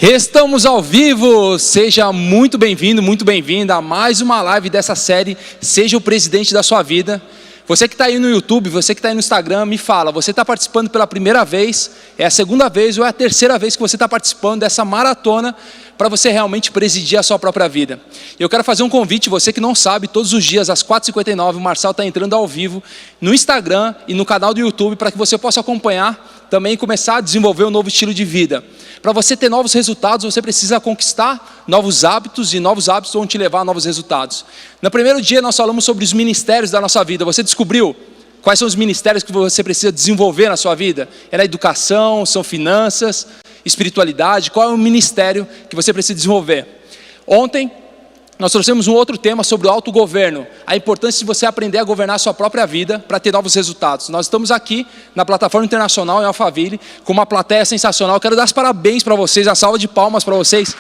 Estamos ao vivo, seja muito bem-vindo, muito bem-vinda a mais uma live dessa série, Seja o Presidente da Sua Vida. Você que está aí no YouTube, você que está aí no Instagram, me fala, você está participando pela primeira vez, é a segunda vez ou é a terceira vez que você está participando dessa maratona para você realmente presidir a sua própria vida. Eu quero fazer um convite, você que não sabe, todos os dias às 4h59 o Marçal está entrando ao vivo no Instagram e no canal do YouTube para que você possa acompanhar também e começar a desenvolver um novo estilo de vida. Para você ter novos resultados, você precisa conquistar novos hábitos e novos hábitos vão te levar a novos resultados. No primeiro dia nós falamos sobre os ministérios da nossa vida. Você descobriu quais são os ministérios que você precisa desenvolver na sua vida? Era educação, são finanças, espiritualidade? Qual é o ministério que você precisa desenvolver? Ontem nós trouxemos um outro tema sobre o autogoverno, a importância de você aprender a governar a sua própria vida para ter novos resultados. Nós estamos aqui na plataforma internacional em Alphaville, com uma plateia sensacional. Eu quero dar os parabéns para vocês, a salva de palmas para vocês.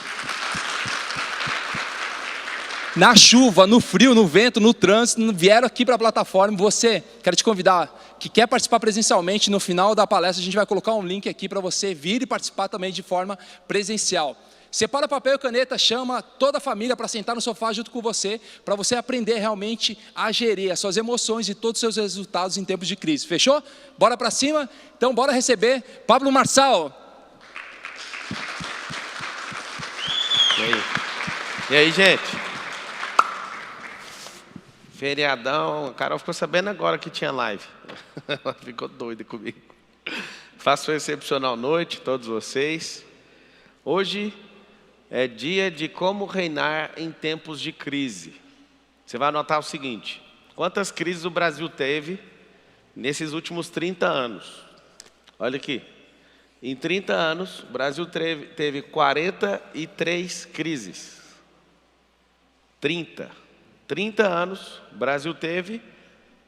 Na chuva, no frio, no vento, no trânsito, vieram aqui para a plataforma. Você, quero te convidar, que quer participar presencialmente, no final da palestra a gente vai colocar um link aqui para você vir e participar também de forma presencial. Separa papel e caneta, chama toda a família para sentar no sofá junto com você, para você aprender realmente a gerir as suas emoções e todos os seus resultados em tempos de crise. Fechou? Bora para cima? Então bora receber Pablo Marçal. E aí, gente? Feriadão, a Carol ficou sabendo agora que tinha live. Ela ficou doida comigo. Faço uma excepcional noite, todos vocês. Hoje é dia de como reinar em tempos de crise. Você vai anotar o seguinte: quantas crises o Brasil teve nesses últimos 30 anos? Olha aqui, em 30 anos o Brasil teve 43 crises. 30 anos o Brasil teve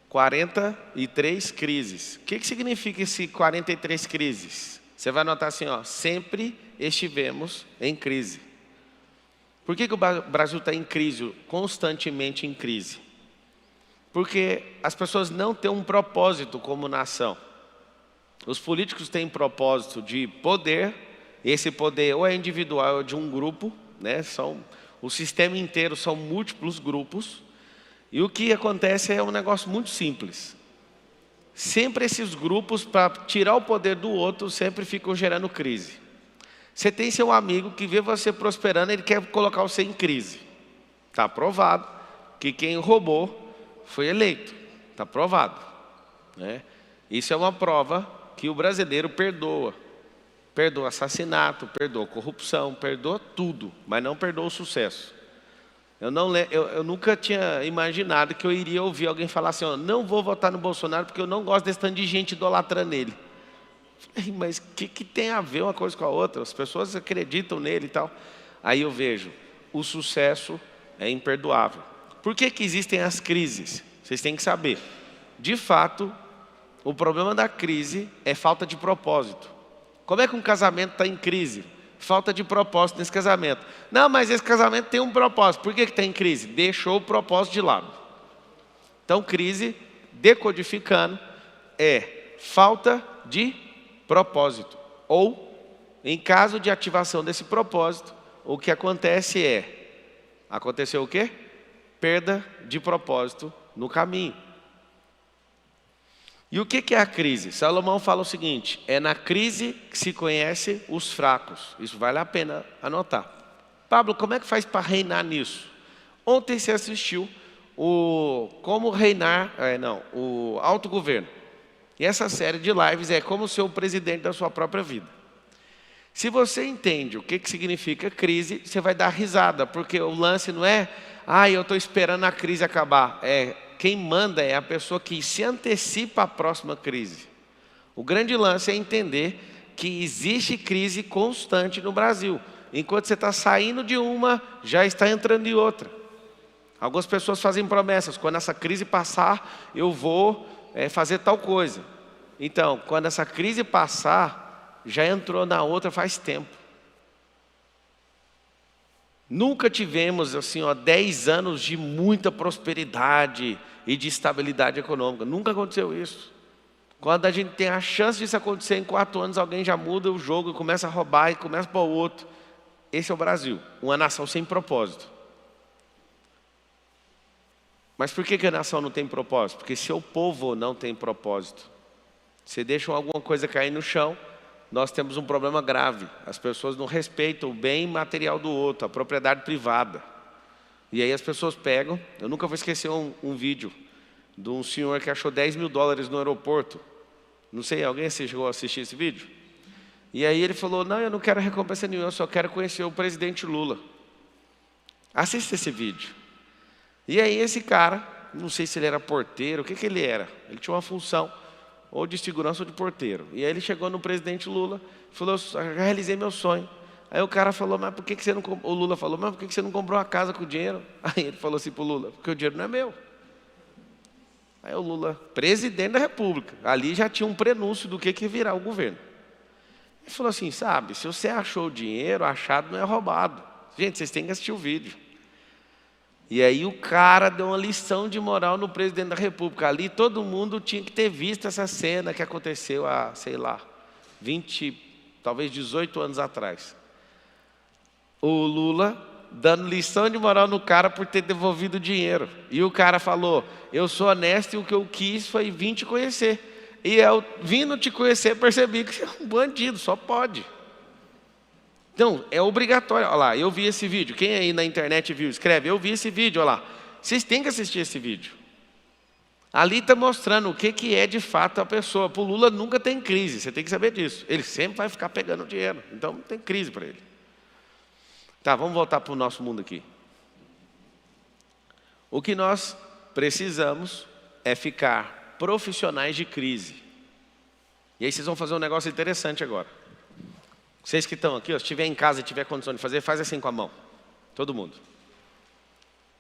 43 crises. O que significa esse 43 crises? Você vai anotar assim, ó, sempre estivemos em crise. Por que o Brasil está em crise, constantemente em crise? Porque as pessoas não têm um propósito como nação. Os políticos têm propósito de poder, esse poder ou é individual ou de um grupo, né? O sistema inteiro são múltiplos grupos, e o que acontece é um negócio muito simples. Sempre esses grupos, para tirar o poder do outro, sempre ficam gerando crise. Você tem seu amigo que vê você prosperando, ele quer colocar você em crise. Está provado que quem roubou foi eleito. Está provado, né? Isso é uma prova que o brasileiro perdoa. Perdoa assassinato, perdoa corrupção, perdoa tudo, mas não perdoa o sucesso. Eu nunca tinha imaginado que eu iria ouvir alguém falar assim, ó, não vou votar no Bolsonaro porque eu não gosto desse tanto de gente idolatrando ele. Mas o que tem a ver uma coisa com a outra? As pessoas acreditam nele e tal. Aí eu vejo, o sucesso é imperdoável. Por que existem as crises? Vocês têm que saber. De fato, o problema da crise é falta de propósito. Como é que um casamento está em crise? Falta de propósito nesse casamento. Não, mas esse casamento tem um propósito. Por que está em crise? Deixou o propósito de lado. Então, crise, decodificando, é falta de propósito. Ou, em caso de ativação desse propósito, o que acontece aconteceu o quê? Perda de propósito no caminho. E o que é a crise? Salomão fala o seguinte, é na crise que se conhece os fracos. Isso vale a pena anotar. Pablo, como é que faz para reinar nisso? Ontem você assistiu o autogoverno. E essa série de lives é como ser o presidente da sua própria vida. Se você entende o que significa crise, você vai dar risada, porque o lance não é, eu estou esperando a crise acabar. Quem manda é a pessoa que se antecipa à próxima crise. O grande lance é entender que existe crise constante no Brasil. Enquanto você está saindo de uma, já está entrando em outra. Algumas pessoas fazem promessas, quando essa crise passar, eu vou fazer tal coisa. Então, quando essa crise passar, já entrou na outra faz tempo. Nunca tivemos assim, 10 anos de muita prosperidade e de estabilidade econômica. Nunca aconteceu isso. Quando a gente tem a chance disso acontecer, em 4 anos alguém já muda o jogo e começa a roubar e começa para o outro. esse é o Brasil, uma nação sem propósito. Mas por que a nação não tem propósito? Porque seu povo não tem propósito. Se deixam alguma coisa cair no chão, nós temos um problema grave. As pessoas não respeitam o bem material do outro, a propriedade privada. E aí as pessoas pegam, eu nunca vou esquecer um vídeo de um senhor que achou $10 mil no aeroporto. Não sei, alguém chegou a assistir esse vídeo? E aí ele falou, não, eu não quero recompensa nenhuma, eu só quero conhecer o presidente Lula. Assista esse vídeo. E aí esse cara, não sei se ele era porteiro, o que ele era? Ele tinha uma função, ou de segurança ou de porteiro. E aí ele chegou no presidente Lula, falou, eu realizei meu sonho. Aí o cara falou, mas por que você não comprou? O Lula falou, mas por que você não comprou uma casa com o dinheiro? Aí ele falou assim para o Lula, porque o dinheiro não é meu. Aí o Lula, presidente da República, ali já tinha um prenúncio do que virar o governo. Ele falou assim, sabe, se você achou o dinheiro, achado não é roubado. Gente, vocês têm que assistir o vídeo. E aí o cara deu uma lição de moral no presidente da República. Ali todo mundo tinha que ter visto essa cena que aconteceu há, sei lá, 20, talvez 18 anos atrás. O Lula dando lição de moral no cara por ter devolvido o dinheiro. E o cara falou, eu sou honesto e o que eu quis foi vir te conhecer. E eu vindo te conhecer percebi que você é um bandido, só pode. Então, é obrigatório. Olha lá, eu vi esse vídeo. Quem aí na internet viu, escreve, eu vi esse vídeo, olha lá. Vocês têm que assistir esse vídeo. Ali está mostrando o que é de fato a pessoa. Para o Lula nunca tem crise, você tem que saber disso. Ele sempre vai ficar pegando dinheiro, então não tem crise para ele. Tá, vamos voltar para o nosso mundo aqui. O que nós precisamos é ficar profissionais de crise. E aí vocês vão fazer um negócio interessante agora. Vocês que estão aqui, ó, se estiver em casa e tiver condição de fazer, faz assim com a mão. Todo mundo.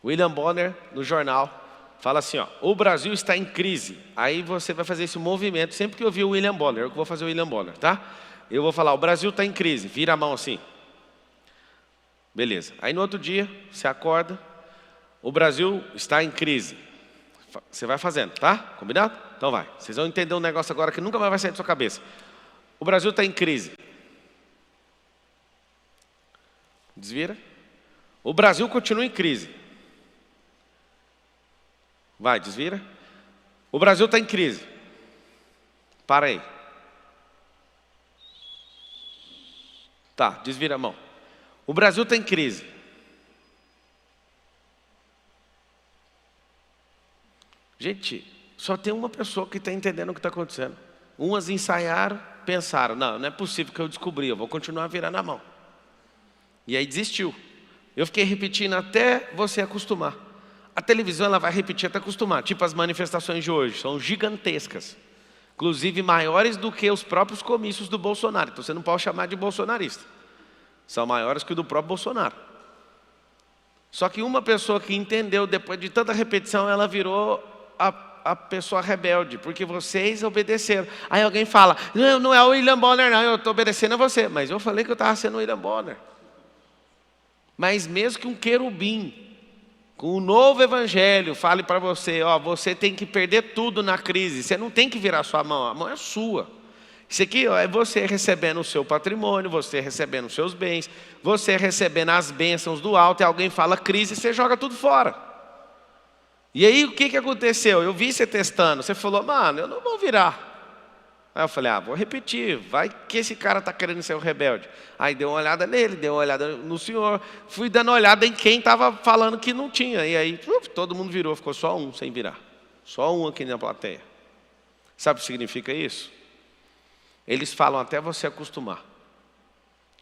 William Bonner, no jornal, fala assim, ó, o Brasil está em crise. Aí você vai fazer esse movimento, sempre que eu ouvir o William Bonner, eu que vou fazer o William Bonner, tá? Eu vou falar, o Brasil está em crise, vira a mão assim. Beleza. Aí no outro dia, você acorda, o Brasil está em crise. Você vai fazendo, tá? Combinado? Então vai. Vocês vão entender um negócio agora que nunca mais vai sair da sua cabeça. O Brasil está em crise. Desvira. O Brasil continua em crise. Vai, desvira. O Brasil está em crise. Para aí. Tá, desvira a mão. O Brasil está em crise. Gente, só tem uma pessoa que está entendendo o que está acontecendo. Umas ensaiaram, pensaram, não é possível que eu descobri, eu vou continuar virando a mão. E aí desistiu. Eu fiquei repetindo até você acostumar. A televisão ela vai repetir até acostumar. Tipo as manifestações de hoje, são gigantescas. Inclusive maiores do que os próprios comícios do Bolsonaro. Então você não pode chamar de bolsonarista. São maiores que o do próprio Bolsonaro. Só que uma pessoa que entendeu, depois de tanta repetição, ela virou a pessoa rebelde, porque vocês obedeceram. Aí alguém fala, não é o William Bonner não, eu estou obedecendo a você. Mas eu falei que eu estava sendo o William Bonner. Mas mesmo que um querubim, com o novo evangelho, fale para você, ó, você tem que perder tudo na crise, você não tem que virar sua mão, a mão é sua. Isso aqui ó, é você recebendo o seu patrimônio, você recebendo os seus bens, você recebendo as bênçãos do alto, e alguém fala crise, você joga tudo fora. E aí o que aconteceu? Eu vi você testando, você falou, mano, eu não vou virar. Aí eu falei, vou repetir, vai que esse cara está querendo ser um rebelde. Aí deu uma olhada nele, deu uma olhada no senhor, fui dando uma olhada em quem estava falando que não tinha. E aí todo mundo virou, ficou só um sem virar. Só um aqui na plateia. Sabe o que significa isso? Eles falam até você acostumar.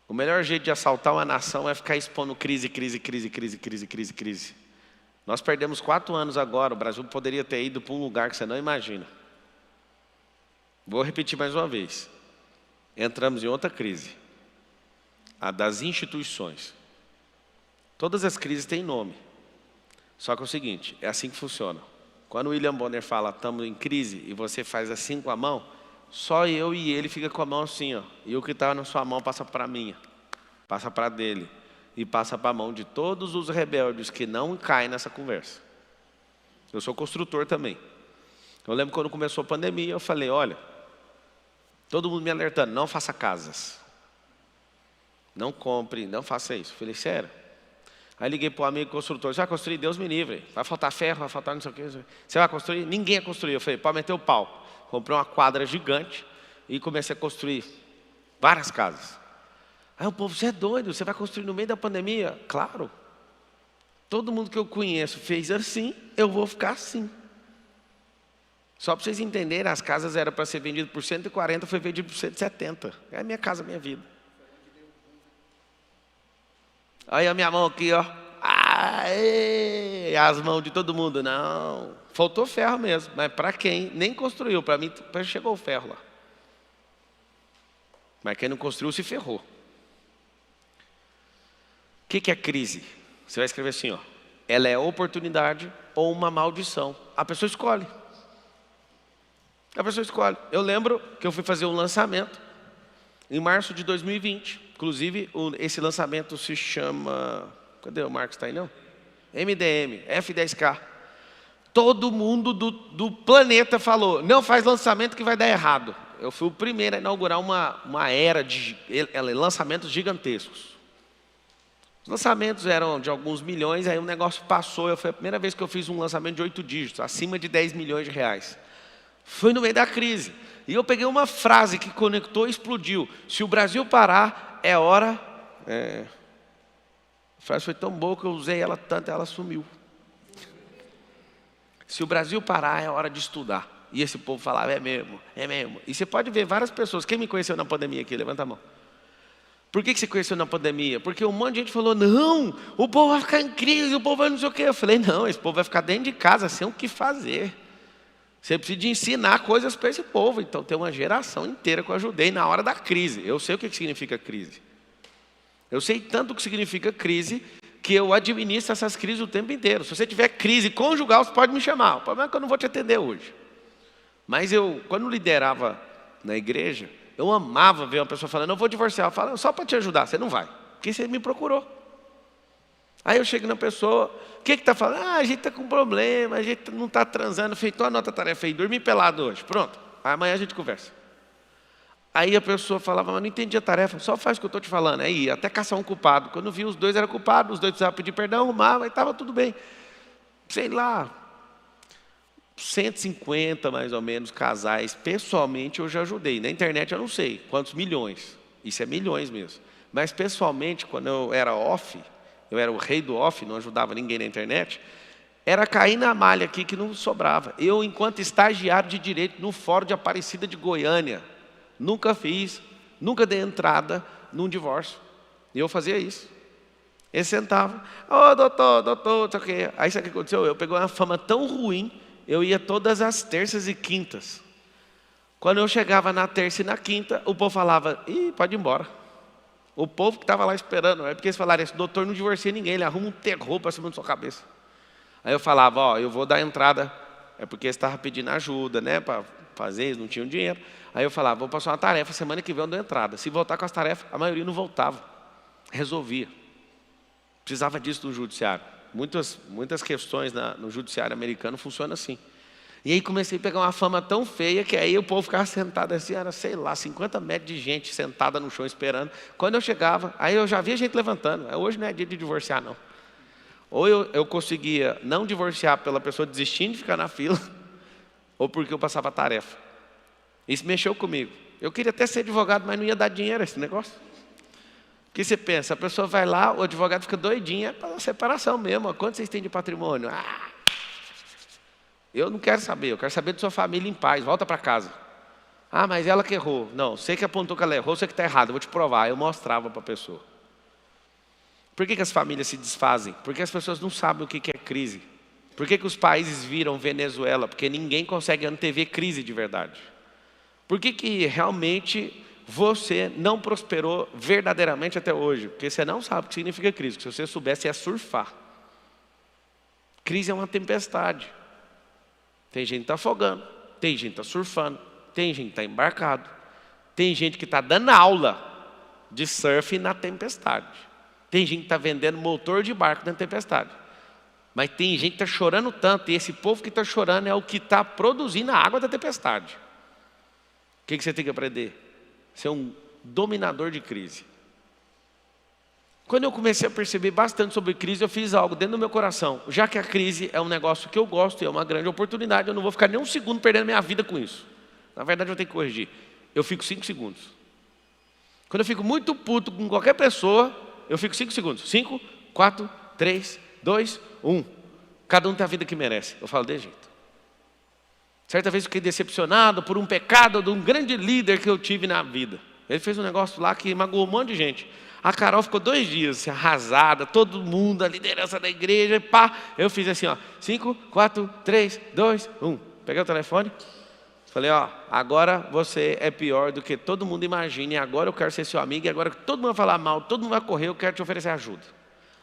O melhor jeito de assaltar uma nação é ficar expondo crise. Nós perdemos 4 anos agora, o Brasil poderia ter ido para um lugar que você não imagina. Vou repetir mais uma vez. Entramos em outra crise. A das instituições. Todas as crises têm nome. Só que é o seguinte, é assim que funciona. Quando o William Bonner fala, estamos em crise, e você faz assim com a mão, só eu e ele fica com a mão assim, ó. E o que está na sua mão passa para a minha. Passa para a dele. E passa para a mão de todos os rebeldes que não caem nessa conversa. Eu sou construtor também. Eu lembro quando começou a pandemia, eu falei, olha, todo mundo me alertando, não faça casas. não compre, não faça isso. Falei, sério? Aí liguei para o amigo construtor, já construí, Deus me livre. Vai faltar ferro, vai faltar não sei o quê. Você vai construir? Ninguém ia construir. Eu falei, pode meter o pau. Comprei uma quadra gigante e comecei a construir várias casas. Aí o povo, você é doido, você vai construir no meio da pandemia? Claro. Todo mundo que eu conheço fez assim, eu vou ficar assim. Só para vocês entenderem, as casas eram para ser vendidas por 140, foi vendido por 170. É a minha casa, a minha vida. Olha a minha mão aqui, ó. Aê! As mãos de todo mundo. Não, faltou ferro mesmo. Mas para quem nem construiu, para mim chegou o ferro lá. Mas quem não construiu se ferrou. O que é crise? Você vai escrever assim, ó. Ela é oportunidade ou uma maldição. A pessoa escolhe. A pessoa escolhe. Eu lembro que eu fui fazer um lançamento em março de 2020. Inclusive, esse lançamento se chama... Cadê o Marcos? Está aí, não? MDM, F10K. Todo mundo do planeta falou, não faz lançamento que vai dar errado. Eu fui o primeiro a inaugurar uma era de lançamentos gigantescos. Os lançamentos eram de alguns milhões, aí o negócio passou. Foi a primeira vez que eu fiz um lançamento de 8 dígitos, acima de 10 milhões de reais. Foi no meio da crise. E eu peguei uma frase que conectou e explodiu. Se o Brasil parar, é hora... A frase foi tão boa que eu usei ela tanto, ela sumiu. Se o Brasil parar, é hora de estudar. E esse povo falava, é mesmo, é mesmo. E você pode ver várias pessoas. Quem me conheceu na pandemia aqui? Levanta a mão. Por que você conheceu na pandemia? Porque um monte de gente falou, não, o povo vai ficar em crise, o povo vai não sei o quê. Eu falei, não, esse povo vai ficar dentro de casa sem o que fazer. Você precisa de ensinar coisas para esse povo. Então tem uma geração inteira que eu ajudei na hora da crise. Eu sei o que significa crise. Eu sei tanto o que significa crise que eu administro essas crises o tempo inteiro. Se você tiver crise conjugal, você pode me chamar. O problema é que eu não vou te atender hoje. Mas eu, quando liderava na igreja, eu amava ver uma pessoa falando, eu vou divorciar. Eu falo, só para te ajudar, você não vai, porque você me procurou. Aí eu chego na pessoa, o que está falando? A gente está com problema, a gente não está transando. Eu falei, então anota a tarefa aí, dormir pelado hoje. Pronto, amanhã a gente conversa. Aí a pessoa falava, mas não entendi a tarefa, só faz o que eu estou te falando. Aí ia até caçar um culpado. Quando vi, os dois eram culpados, os dois precisavam pedir perdão, arrumar, mas estava tudo bem. Sei lá, 150 mais ou menos casais, pessoalmente eu já ajudei. Na internet eu não sei quantos milhões, isso é milhões mesmo. Mas pessoalmente, quando eu era off, eu era o rei do off, não ajudava ninguém na internet, era cair na malha aqui que não sobrava. Eu, enquanto estagiário de direito no Fórum de Aparecida de Goiânia, nunca dei entrada num divórcio. E eu fazia isso. Ele sentava, doutor, não sei o quê. Aí sabe o que aconteceu? Eu peguei uma fama tão ruim, eu ia todas as terças e quintas. Quando eu chegava na terça e na quinta, o povo falava, pode ir embora. O povo que estava lá esperando, é porque eles falaram, esse doutor não divorcia ninguém, ele arruma um terror para cima da sua cabeça. Aí eu falava, eu vou dar entrada, é porque eles estavam pedindo ajuda, né, para fazer, eles não tinham dinheiro. Aí eu falava, vou passar uma tarefa, semana que vem eu dou entrada. Se voltar com as tarefas, a maioria não voltava. Resolvia. Precisava disso no judiciário. Muitas questões no judiciário americano funcionam assim. E aí comecei a pegar uma fama tão feia que aí o povo ficava sentado assim, era, sei lá, 50 metros de gente sentada no chão esperando. Quando eu chegava, aí eu já via gente levantando. Hoje não é dia de divorciar, não. Ou eu conseguia não divorciar pela pessoa desistindo de ficar na fila, ou porque eu passava a tarefa. Isso mexeu comigo. Eu queria até ser advogado, mas não ia dar dinheiro a esse negócio. O que você pensa? A pessoa vai lá, o advogado fica doidinho, é para separação mesmo. Quanto vocês têm de patrimônio? Eu não quero saber, eu quero saber de sua família em paz, volta para casa. Mas ela que errou. Não, você que apontou que ela errou, você que está errado, eu vou te provar. Eu mostrava para a pessoa. Por que as famílias se desfazem? Porque as pessoas não sabem o que é crise. Por que os países viram Venezuela? Porque ninguém consegue antever crise de verdade. Por que realmente você não prosperou verdadeiramente até hoje? Porque você não sabe o que significa crise. Se você soubesse, ia surfar. Crise é uma tempestade. Tem gente que está afogando, tem gente que está surfando, tem gente que está embarcado, tem gente que está dando aula de surf na tempestade. Tem gente que está vendendo motor de barco na tempestade. Mas tem gente que está chorando tanto, e esse povo que está chorando é o que está produzindo a água da tempestade. O que você tem que aprender? Ser um dominador de crise. Quando eu comecei a perceber bastante sobre crise, eu fiz algo dentro do meu coração. Já que a crise é um negócio que eu gosto e é uma grande oportunidade, eu não vou ficar nem um segundo perdendo minha vida com isso. Na verdade, eu tenho que corrigir. Eu fico 5 segundos. Quando eu fico muito puto com qualquer pessoa, eu fico 5 segundos. 5, 4, 3, 2, 1. Cada um tem a vida que merece. Eu falo de jeito. Certa vez eu fiquei decepcionado por um pecado de um grande líder que eu tive na vida. Ele fez um negócio lá que magoou um monte de gente. A Carol ficou 2 dias assim, arrasada, todo mundo, a liderança da igreja, e pá. Eu fiz assim, ó, 5, 4, 3, 2, 1. Peguei o telefone, falei, ó, agora você é pior do que todo mundo imagina, e agora eu quero ser seu amigo, e agora que todo mundo vai falar mal, todo mundo vai correr, eu quero te oferecer ajuda.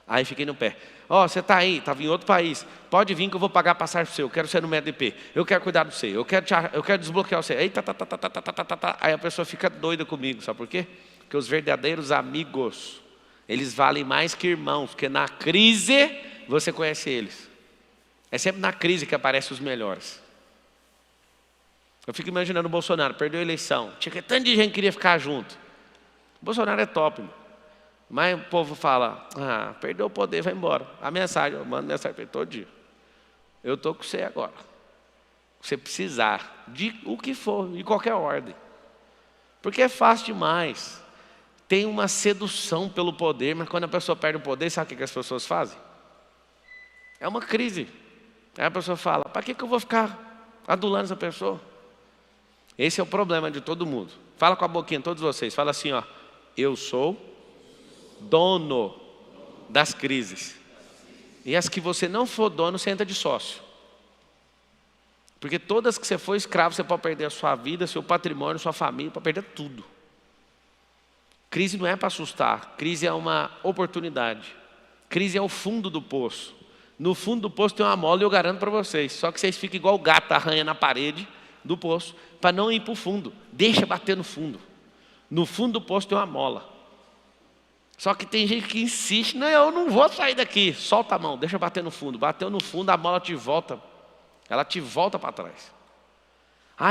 Aí fiquei no pé. Ó, você está aí, estava em outro país, pode vir que eu vou pagar a passagem para você, eu quero ser no MEDP, eu quero cuidar de você, eu quero desbloquear você. Eita, Aí a pessoa fica doida comigo, sabe por quê? Porque os verdadeiros amigos, eles valem mais que irmãos, porque na crise você conhece eles. É sempre na crise que aparecem os melhores. Eu fico imaginando o Bolsonaro, perdeu a eleição, tinha tanto de gente que queria ficar junto. O Bolsonaro é top, mano. Mas o povo fala, perdeu o poder, vai embora. A mensagem, eu mando mensagem para ele todo dia. Eu estou com você agora. Se você precisar de o que for, de qualquer ordem. Porque é fácil demais. Tem uma sedução pelo poder, mas quando a pessoa perde o poder, sabe o que as pessoas fazem? É uma crise. Aí a pessoa fala, para que eu vou ficar adulando essa pessoa? Esse é o problema de todo mundo. Fala com a boquinha, todos vocês. Fala assim, ó, eu sou dono das crises. E as que você não for dono, você entra de sócio. Porque todas que você for escravo, você pode perder a sua vida, seu patrimônio, sua família, pode perder tudo. Crise não é para assustar, crise é uma oportunidade. Crise é o fundo do poço. No fundo do poço tem uma mola e eu garanto para vocês. Só que vocês ficam igual o gato arranha na parede do poço, para não ir para o fundo. Deixa bater no fundo. No fundo do poço tem uma mola. Só que tem gente que insiste, não, eu não vou sair daqui. Solta a mão, deixa bater no fundo. Bateu no fundo, a mola te volta. Ela te volta para trás.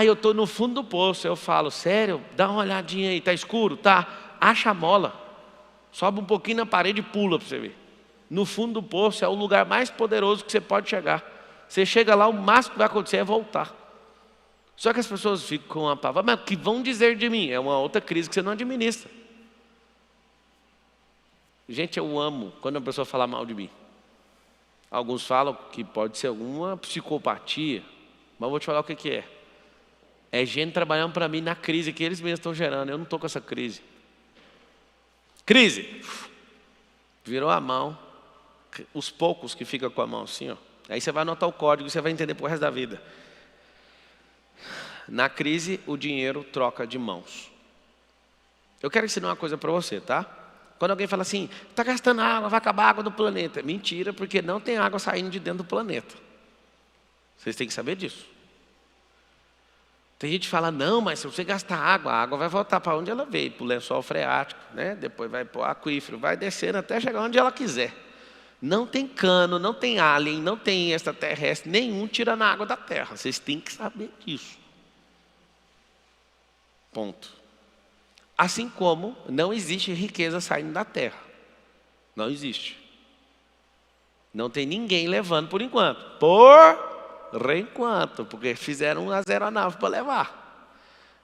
Eu estou no fundo do poço. Eu falo, sério? Dá uma olhadinha aí, está escuro? Tá. Acha a mola. Sobe um pouquinho na parede e pula para você ver. No fundo do poço é o lugar mais poderoso que você pode chegar. Você chega lá, o máximo que vai acontecer é voltar. Só que as pessoas ficam com a palavra, mas o que vão dizer de mim? É uma outra crise que você não administra. Gente, eu amo quando a pessoa fala mal de mim. Alguns falam que pode ser alguma psicopatia, mas eu vou te falar o que é. É gente trabalhando para mim na crise que eles mesmos estão gerando. Eu não estou com essa crise. Crise. Virou a mão. Os poucos que ficam com a mão assim, ó. Aí você vai anotar o código e você vai entender pro resto da vida. Na crise, o dinheiro troca de mãos. Eu quero ensinar uma coisa para você, tá? Quando alguém fala assim, está gastando água, vai acabar a água do planeta. Mentira, porque não tem água saindo de dentro do planeta. Vocês têm que saber disso. Tem gente que fala, não, mas se você gastar água, a água vai voltar para onde ela veio, para o lençol freático, né? Depois vai para o aquífero, vai descendo até chegar onde ela quiser. Não tem cano, não tem alien, não tem extraterrestre, nenhum tirando a água da terra. Vocês têm que saber disso. Ponto. Assim como não existe riqueza saindo da terra. Não existe. Não tem ninguém levando por enquanto. Por enquanto, porque fizeram umas aeronaves para levar.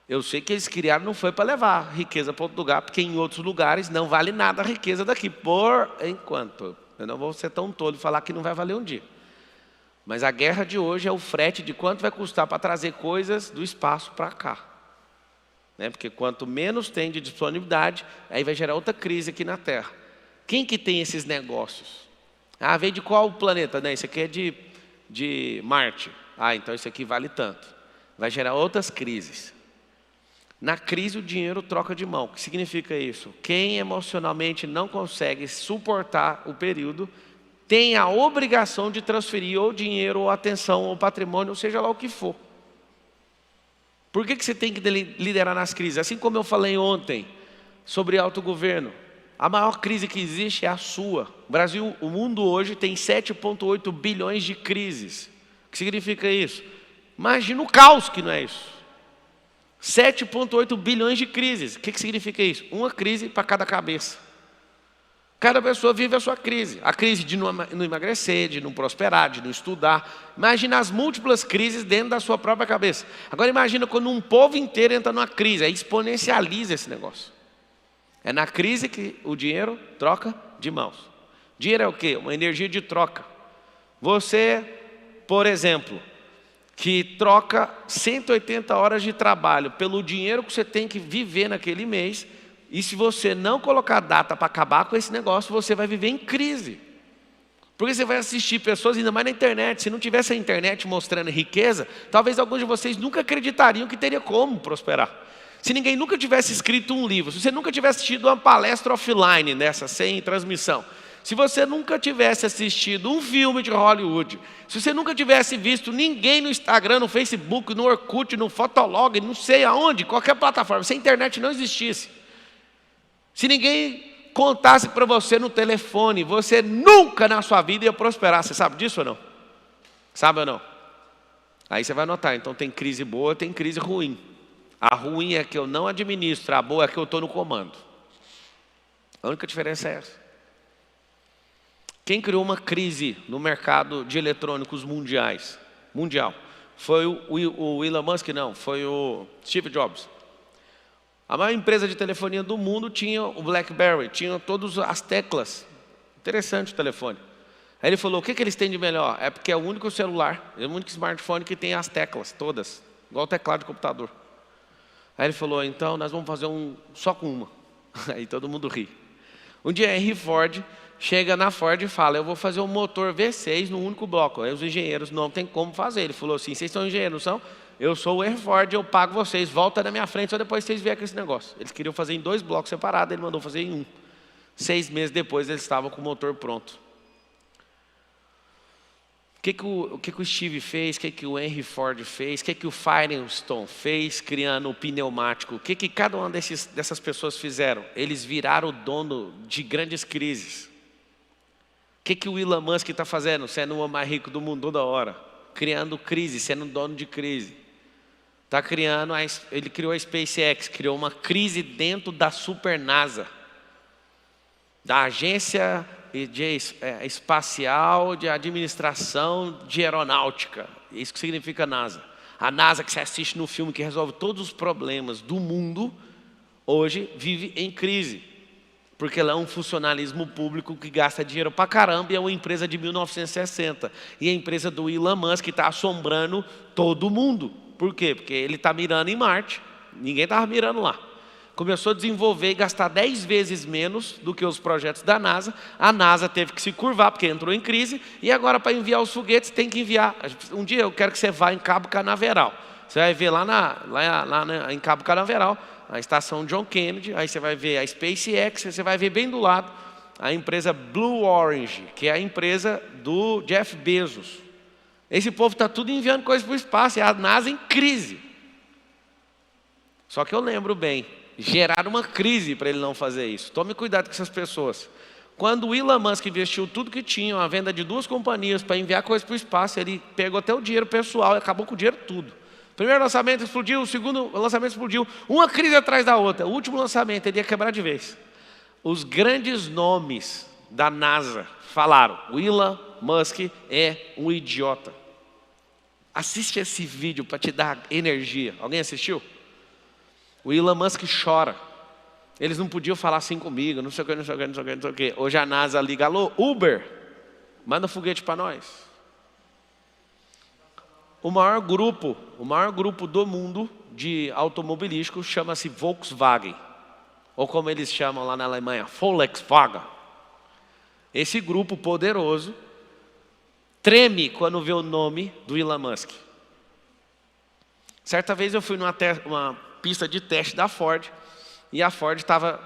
Eu sei que eles criaram, não foi para levar riqueza para outro lugar, porque em outros lugares não vale nada a riqueza daqui. Por enquanto. Eu não vou ser tão tolo e falar que não vai valer um dia. Mas a guerra de hoje é o frete de quanto vai custar para trazer coisas do espaço para cá. Porque quanto menos tem de disponibilidade, aí vai gerar outra crise aqui na Terra. Quem que tem esses negócios? Veio de qual planeta? Não, isso aqui é de Marte. Então isso aqui vale tanto. Vai gerar outras crises. Na crise o dinheiro troca de mão. O que significa isso? Quem emocionalmente não consegue suportar o período, tem a obrigação de transferir ou dinheiro, ou atenção, ou patrimônio, ou seja lá o que for. Por que você tem que liderar nas crises? Assim como eu falei ontem sobre autogoverno, a maior crise que existe é a sua. O mundo hoje tem 7,8 bilhões de crises. O que significa isso? Imagina o caos que não é isso. 7,8 bilhões de crises. O que significa isso? Uma crise para cada cabeça. Cada pessoa vive a sua crise. A crise de não emagrecer, de não prosperar, de não estudar. Imagina as múltiplas crises dentro da sua própria cabeça. Agora imagina quando um povo inteiro entra numa crise, aí exponencializa esse negócio. É na crise que o dinheiro troca de mãos. Dinheiro é o quê? Uma energia de troca. Você, por exemplo, que troca 180 horas de trabalho pelo dinheiro que você tem que viver naquele mês, e se você não colocar data para acabar com esse negócio, você vai viver em crise. Porque você vai assistir pessoas, ainda mais na internet, se não tivesse a internet mostrando riqueza, talvez alguns de vocês nunca acreditariam que teria como prosperar. Se ninguém nunca tivesse escrito um livro, se você nunca tivesse assistido uma palestra offline dessa, sem transmissão, se você nunca tivesse assistido um filme de Hollywood, se você nunca tivesse visto ninguém no Instagram, no Facebook, no Orkut, no Fotolog, não sei aonde, qualquer plataforma, se a internet não existisse, se ninguém contasse para você no telefone, você nunca na sua vida ia prosperar. Você sabe disso ou não? Sabe ou não? Aí você vai notar, então tem crise boa, tem crise ruim. A ruim é que eu não administro, a boa é que eu estou no comando. A única diferença é essa. Quem criou uma crise no mercado de eletrônicos mundial, foi o Elon Musk, não, foi o Steve Jobs. A maior empresa de telefonia do mundo tinha o BlackBerry, tinha todas as teclas. Interessante o telefone. Aí ele falou, o que eles têm de melhor? É porque é o único celular, é o único smartphone que tem as teclas todas, igual o teclado de computador. Aí ele falou, então nós vamos fazer um só com uma. Aí todo mundo ri. Um dia Henry Ford chega na Ford e fala, eu vou fazer um motor V6 no único bloco. Aí os engenheiros não tem como fazer. Ele falou assim, vocês são engenheiros, não são? Eu sou o Henry Ford, eu pago vocês, volta na minha frente, só depois vocês vierem com esse negócio. Eles queriam fazer em 2 blocos separados, ele mandou fazer em 1. 6 meses depois eles estavam com o motor pronto. O que o Steve fez, o que o Henry Ford fez, o que o Firestone fez criando o pneumático, o que cada uma dessas pessoas fizeram? Eles viraram o dono de grandes crises. O que o Elon Musk está fazendo, sendo o homem mais rico do mundo toda hora? Criando crise, sendo dono de crise. Ele criou a SpaceX, criou uma crise dentro da Super NASA, da agência espacial de administração de aeronáutica. Isso que significa NASA. A NASA que você assiste no filme, que resolve todos os problemas do mundo, hoje vive em crise. Porque ela é um funcionalismo público que gasta dinheiro pra caramba e é uma empresa de 1960. E a empresa do Elon Musk está assombrando todo mundo. Por quê? Porque ele está mirando em Marte, ninguém estava mirando lá. Começou a desenvolver e gastar 10 vezes menos do que os projetos da NASA. A NASA teve que se curvar porque entrou em crise. E agora para enviar os foguetes tem que enviar. Um dia eu quero que você vá em Cabo Canaveral. Você vai ver lá em Cabo Canaveral a estação John Kennedy. Aí você vai ver a SpaceX. Você vai ver bem do lado a empresa Blue Origin, que é a empresa do Jeff Bezos. Esse povo está tudo enviando coisas para o espaço. E a NASA em crise. Só que eu lembro bem. Geraram uma crise para ele não fazer isso. Tome cuidado com essas pessoas. Quando o Elon Musk investiu tudo que tinha, a venda de 2 companhias para enviar coisas para o espaço, ele pegou até o dinheiro pessoal e acabou com o dinheiro tudo. O primeiro lançamento explodiu, o segundo lançamento explodiu, uma crise atrás da outra. O último lançamento ele ia quebrar de vez. Os grandes nomes da NASA falaram, o Elon Musk é um idiota. Assiste esse vídeo para te dar energia. Alguém assistiu? O Elon Musk chora. Eles não podiam falar assim comigo, não sei o que, não sei o que, não sei o que, não sei o que. Hoje a NASA liga, alô, Uber, manda foguete para nós. O maior grupo do mundo de automobilístico chama-se Volkswagen. Ou como eles chamam lá na Alemanha, Volkswagen. Esse grupo poderoso treme quando vê o nome do Elon Musk. Certa vez eu fui numa pista de teste da Ford, e a Ford estava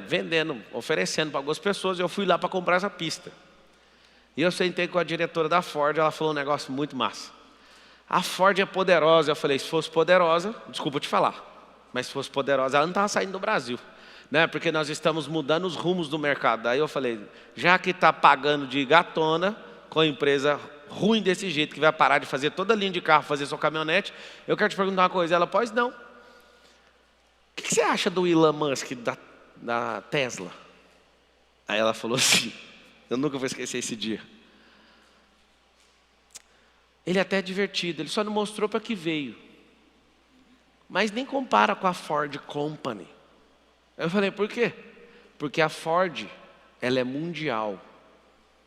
vendendo, oferecendo para algumas pessoas, e eu fui lá para comprar essa pista. E eu sentei com a diretora da Ford, ela falou um negócio muito massa. A Ford é poderosa. Eu falei, se fosse poderosa, desculpa te falar, mas se fosse poderosa, ela não estava saindo do Brasil. Porque nós estamos mudando os rumos do mercado. Daí eu falei, já que está pagando de gatona com a empresa ruim desse jeito, que vai parar de fazer toda a linha de carro, fazer sua caminhonete, eu quero te perguntar uma coisa. Ela, pois não. O que você acha do Elon Musk da Tesla? Aí ela falou assim, eu nunca vou esquecer esse dia. Ele é até divertido, ele só não mostrou para que veio. Mas nem compara com a Ford Company. Eu falei, por quê? Porque a Ford, ela é mundial.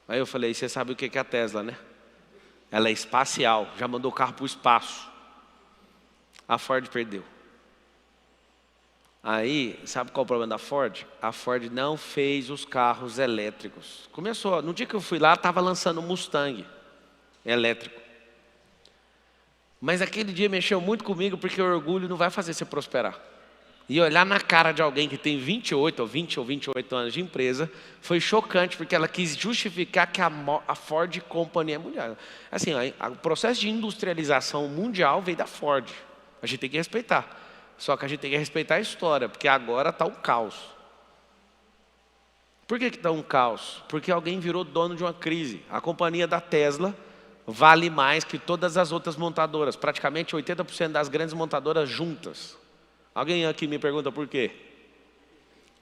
Aí eu falei, você sabe o que é a Tesla, né? Ela é espacial, já mandou o carro para o espaço. A Ford perdeu. Aí, sabe qual é o problema da Ford? A Ford não fez os carros elétricos. Começou, no dia que eu fui lá, estava lançando um Mustang elétrico. Mas aquele dia mexeu muito comigo, porque o orgulho não vai fazer você prosperar. E olhar na cara de alguém que tem 28 ou 20 ou 28 anos de empresa, foi chocante, porque ela quis justificar que a Ford Company é mundial. Assim, o processo de industrialização mundial veio da Ford. A gente tem que respeitar. Só que a gente tem que respeitar a história, porque agora está um caos. Por que está um caos? Porque alguém virou dono de uma crise. A companhia da Tesla vale mais que todas as outras montadoras. Praticamente 80% das grandes montadoras juntas. Alguém aqui me pergunta por quê?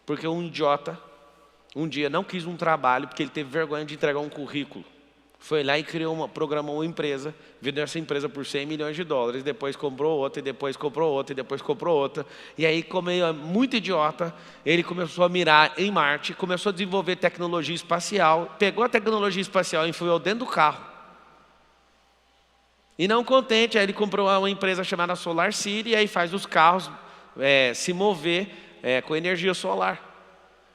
Porque um idiota, um dia não quis um trabalho, porque ele teve vergonha de entregar um currículo. Foi lá e programou uma empresa, vendeu essa empresa por 100 milhões de dólares, depois comprou outra, e depois comprou outra, e depois comprou outra. E aí, como ele é muito idiota, ele começou a mirar em Marte, começou a desenvolver tecnologia espacial, pegou a tecnologia espacial e enfiou dentro do carro. E não contente, aí ele comprou uma empresa chamada Solar City, e aí faz os carros se mover com energia solar.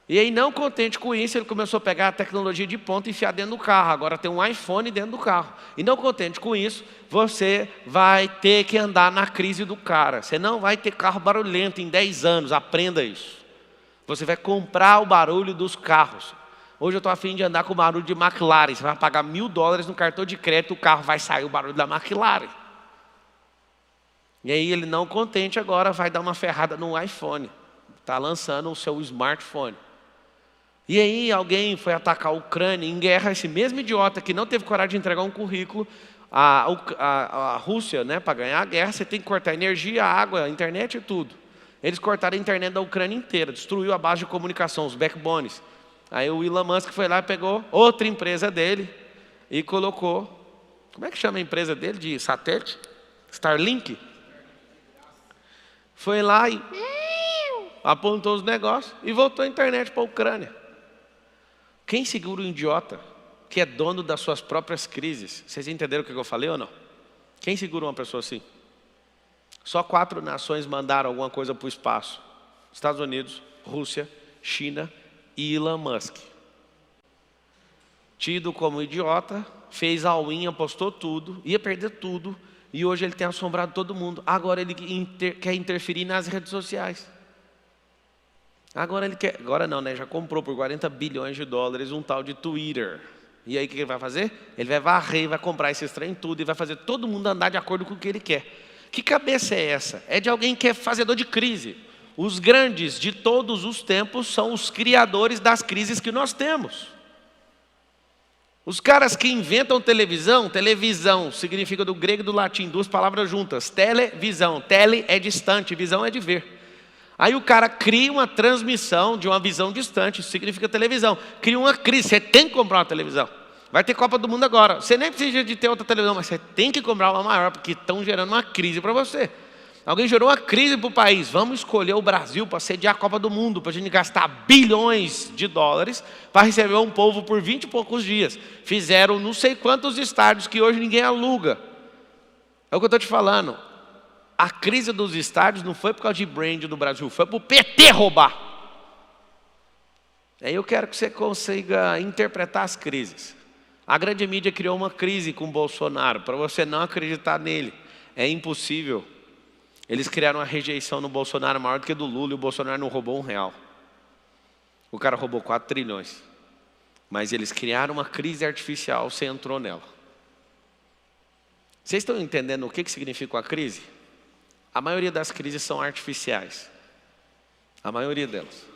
E aí, não contente com isso, ele começou a pegar a tecnologia de ponta e enfiar dentro do carro. Agora tem um iPhone dentro do carro. E não contente com isso, você vai ter que andar na crise do cara. Você não vai ter carro barulhento em 10 anos, aprenda isso. Você vai comprar o barulho dos carros. Hoje eu estou a fim de andar com o barulho de McLaren. Você vai pagar $1.000 no cartão de crédito, o carro vai sair o barulho da McLaren. E aí ele, não contente agora, vai dar uma ferrada no iPhone. Está lançando o seu smartphone. E aí alguém foi atacar a Ucrânia em guerra, esse mesmo idiota que não teve coragem de entregar um currículo, a Rússia, né, para ganhar a guerra, você tem que cortar a energia, a água, a internet e tudo. Eles cortaram a internet da Ucrânia inteira, destruiu a base de comunicação, os backbones. Aí o Elon Musk foi lá e pegou outra empresa dele e colocou, como é que chama a empresa dele de satélite? Starlink? Foi lá e apontou os negócios e voltou a internet para a Ucrânia. Quem segura o idiota que é dono das suas próprias crises? Vocês entenderam o que eu falei ou não? Quem segura uma pessoa assim? Só 4 nações mandaram alguma coisa para o espaço. Estados Unidos, Rússia, China e Elon Musk. Tido como idiota, fez all-in, apostou tudo, ia perder tudo, e hoje ele tem assombrado todo mundo. Agora ele quer interferir nas redes sociais. Agora ele quer, agora não, né? Já comprou por $40 bilhões um tal de Twitter. E aí o que ele vai fazer? Ele vai varrer e vai comprar esse trem tudo e vai fazer todo mundo andar de acordo com o que ele quer. Que cabeça é essa? É de alguém que é fazedor de crise. Os grandes de todos os tempos são os criadores das crises que nós temos. Os caras que inventam televisão, televisão significa do grego e do latim, 2 palavras juntas, televisão, tele é distante, visão é de ver. Aí o cara cria uma transmissão de uma visão distante, isso significa televisão. Cria uma crise, você tem que comprar uma televisão. Vai ter Copa do Mundo agora, você nem precisa de ter outra televisão, mas você tem que comprar uma maior, porque estão gerando uma crise para você. Alguém gerou uma crise para o país, vamos escolher o Brasil para sediar a Copa do Mundo, para a gente gastar bilhões de dólares para receber um povo por 20 e poucos dias. Fizeram não sei quantos estádios que hoje ninguém aluga. É o que eu estou te falando. A crise dos estádios não foi por causa de brand do Brasil, foi para o PT roubar. Aí eu quero que você consiga interpretar as crises. A grande mídia criou uma crise com o Bolsonaro, para você não acreditar nele. É impossível. Eles criaram uma rejeição no Bolsonaro maior do que do Lula, e o Bolsonaro não roubou R$1. O cara roubou 4 trilhões. Mas eles criaram uma crise artificial, você entrou nela. Vocês estão entendendo o que significa a crise? A maioria das crises são artificiais. A maioria delas.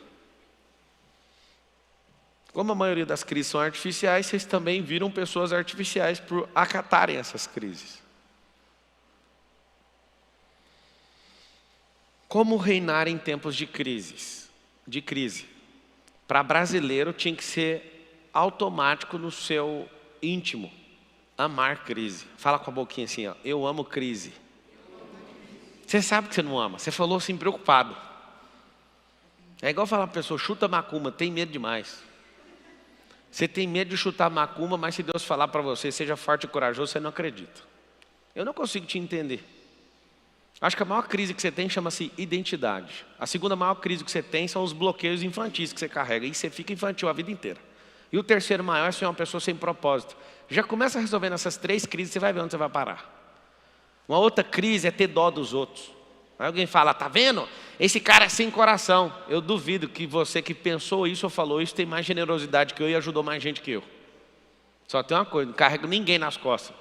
Como a maioria das crises são artificiais, vocês também viram pessoas artificiais por acatarem essas crises. Como reinar em tempos de crise? para brasileiro tinha que ser automático no seu íntimo. Amar crise. Fala com a boquinha assim, ó. Eu amo crise. Você sabe que você não ama. Você falou assim, preocupado. É igual falar para a pessoa, chuta macumba, tem medo demais. Você tem medo de chutar macumba, mas se Deus falar para você, seja forte e corajoso, você não acredita. Eu não consigo te entender. Acho que a maior crise que você tem chama-se identidade. A segunda maior crise que você tem são os bloqueios infantis que você carrega. E você fica infantil a vida inteira. E o terceiro maior é ser uma pessoa sem propósito. Já começa resolvendo essas 3 crises, você vai ver onde você vai parar. Uma outra crise é ter dó dos outros. Aí alguém fala, tá vendo? Esse cara é sem coração. Eu duvido que você que pensou isso ou falou isso tem mais generosidade que eu e ajudou mais gente que eu. Só tem uma coisa, não carrego ninguém nas costas.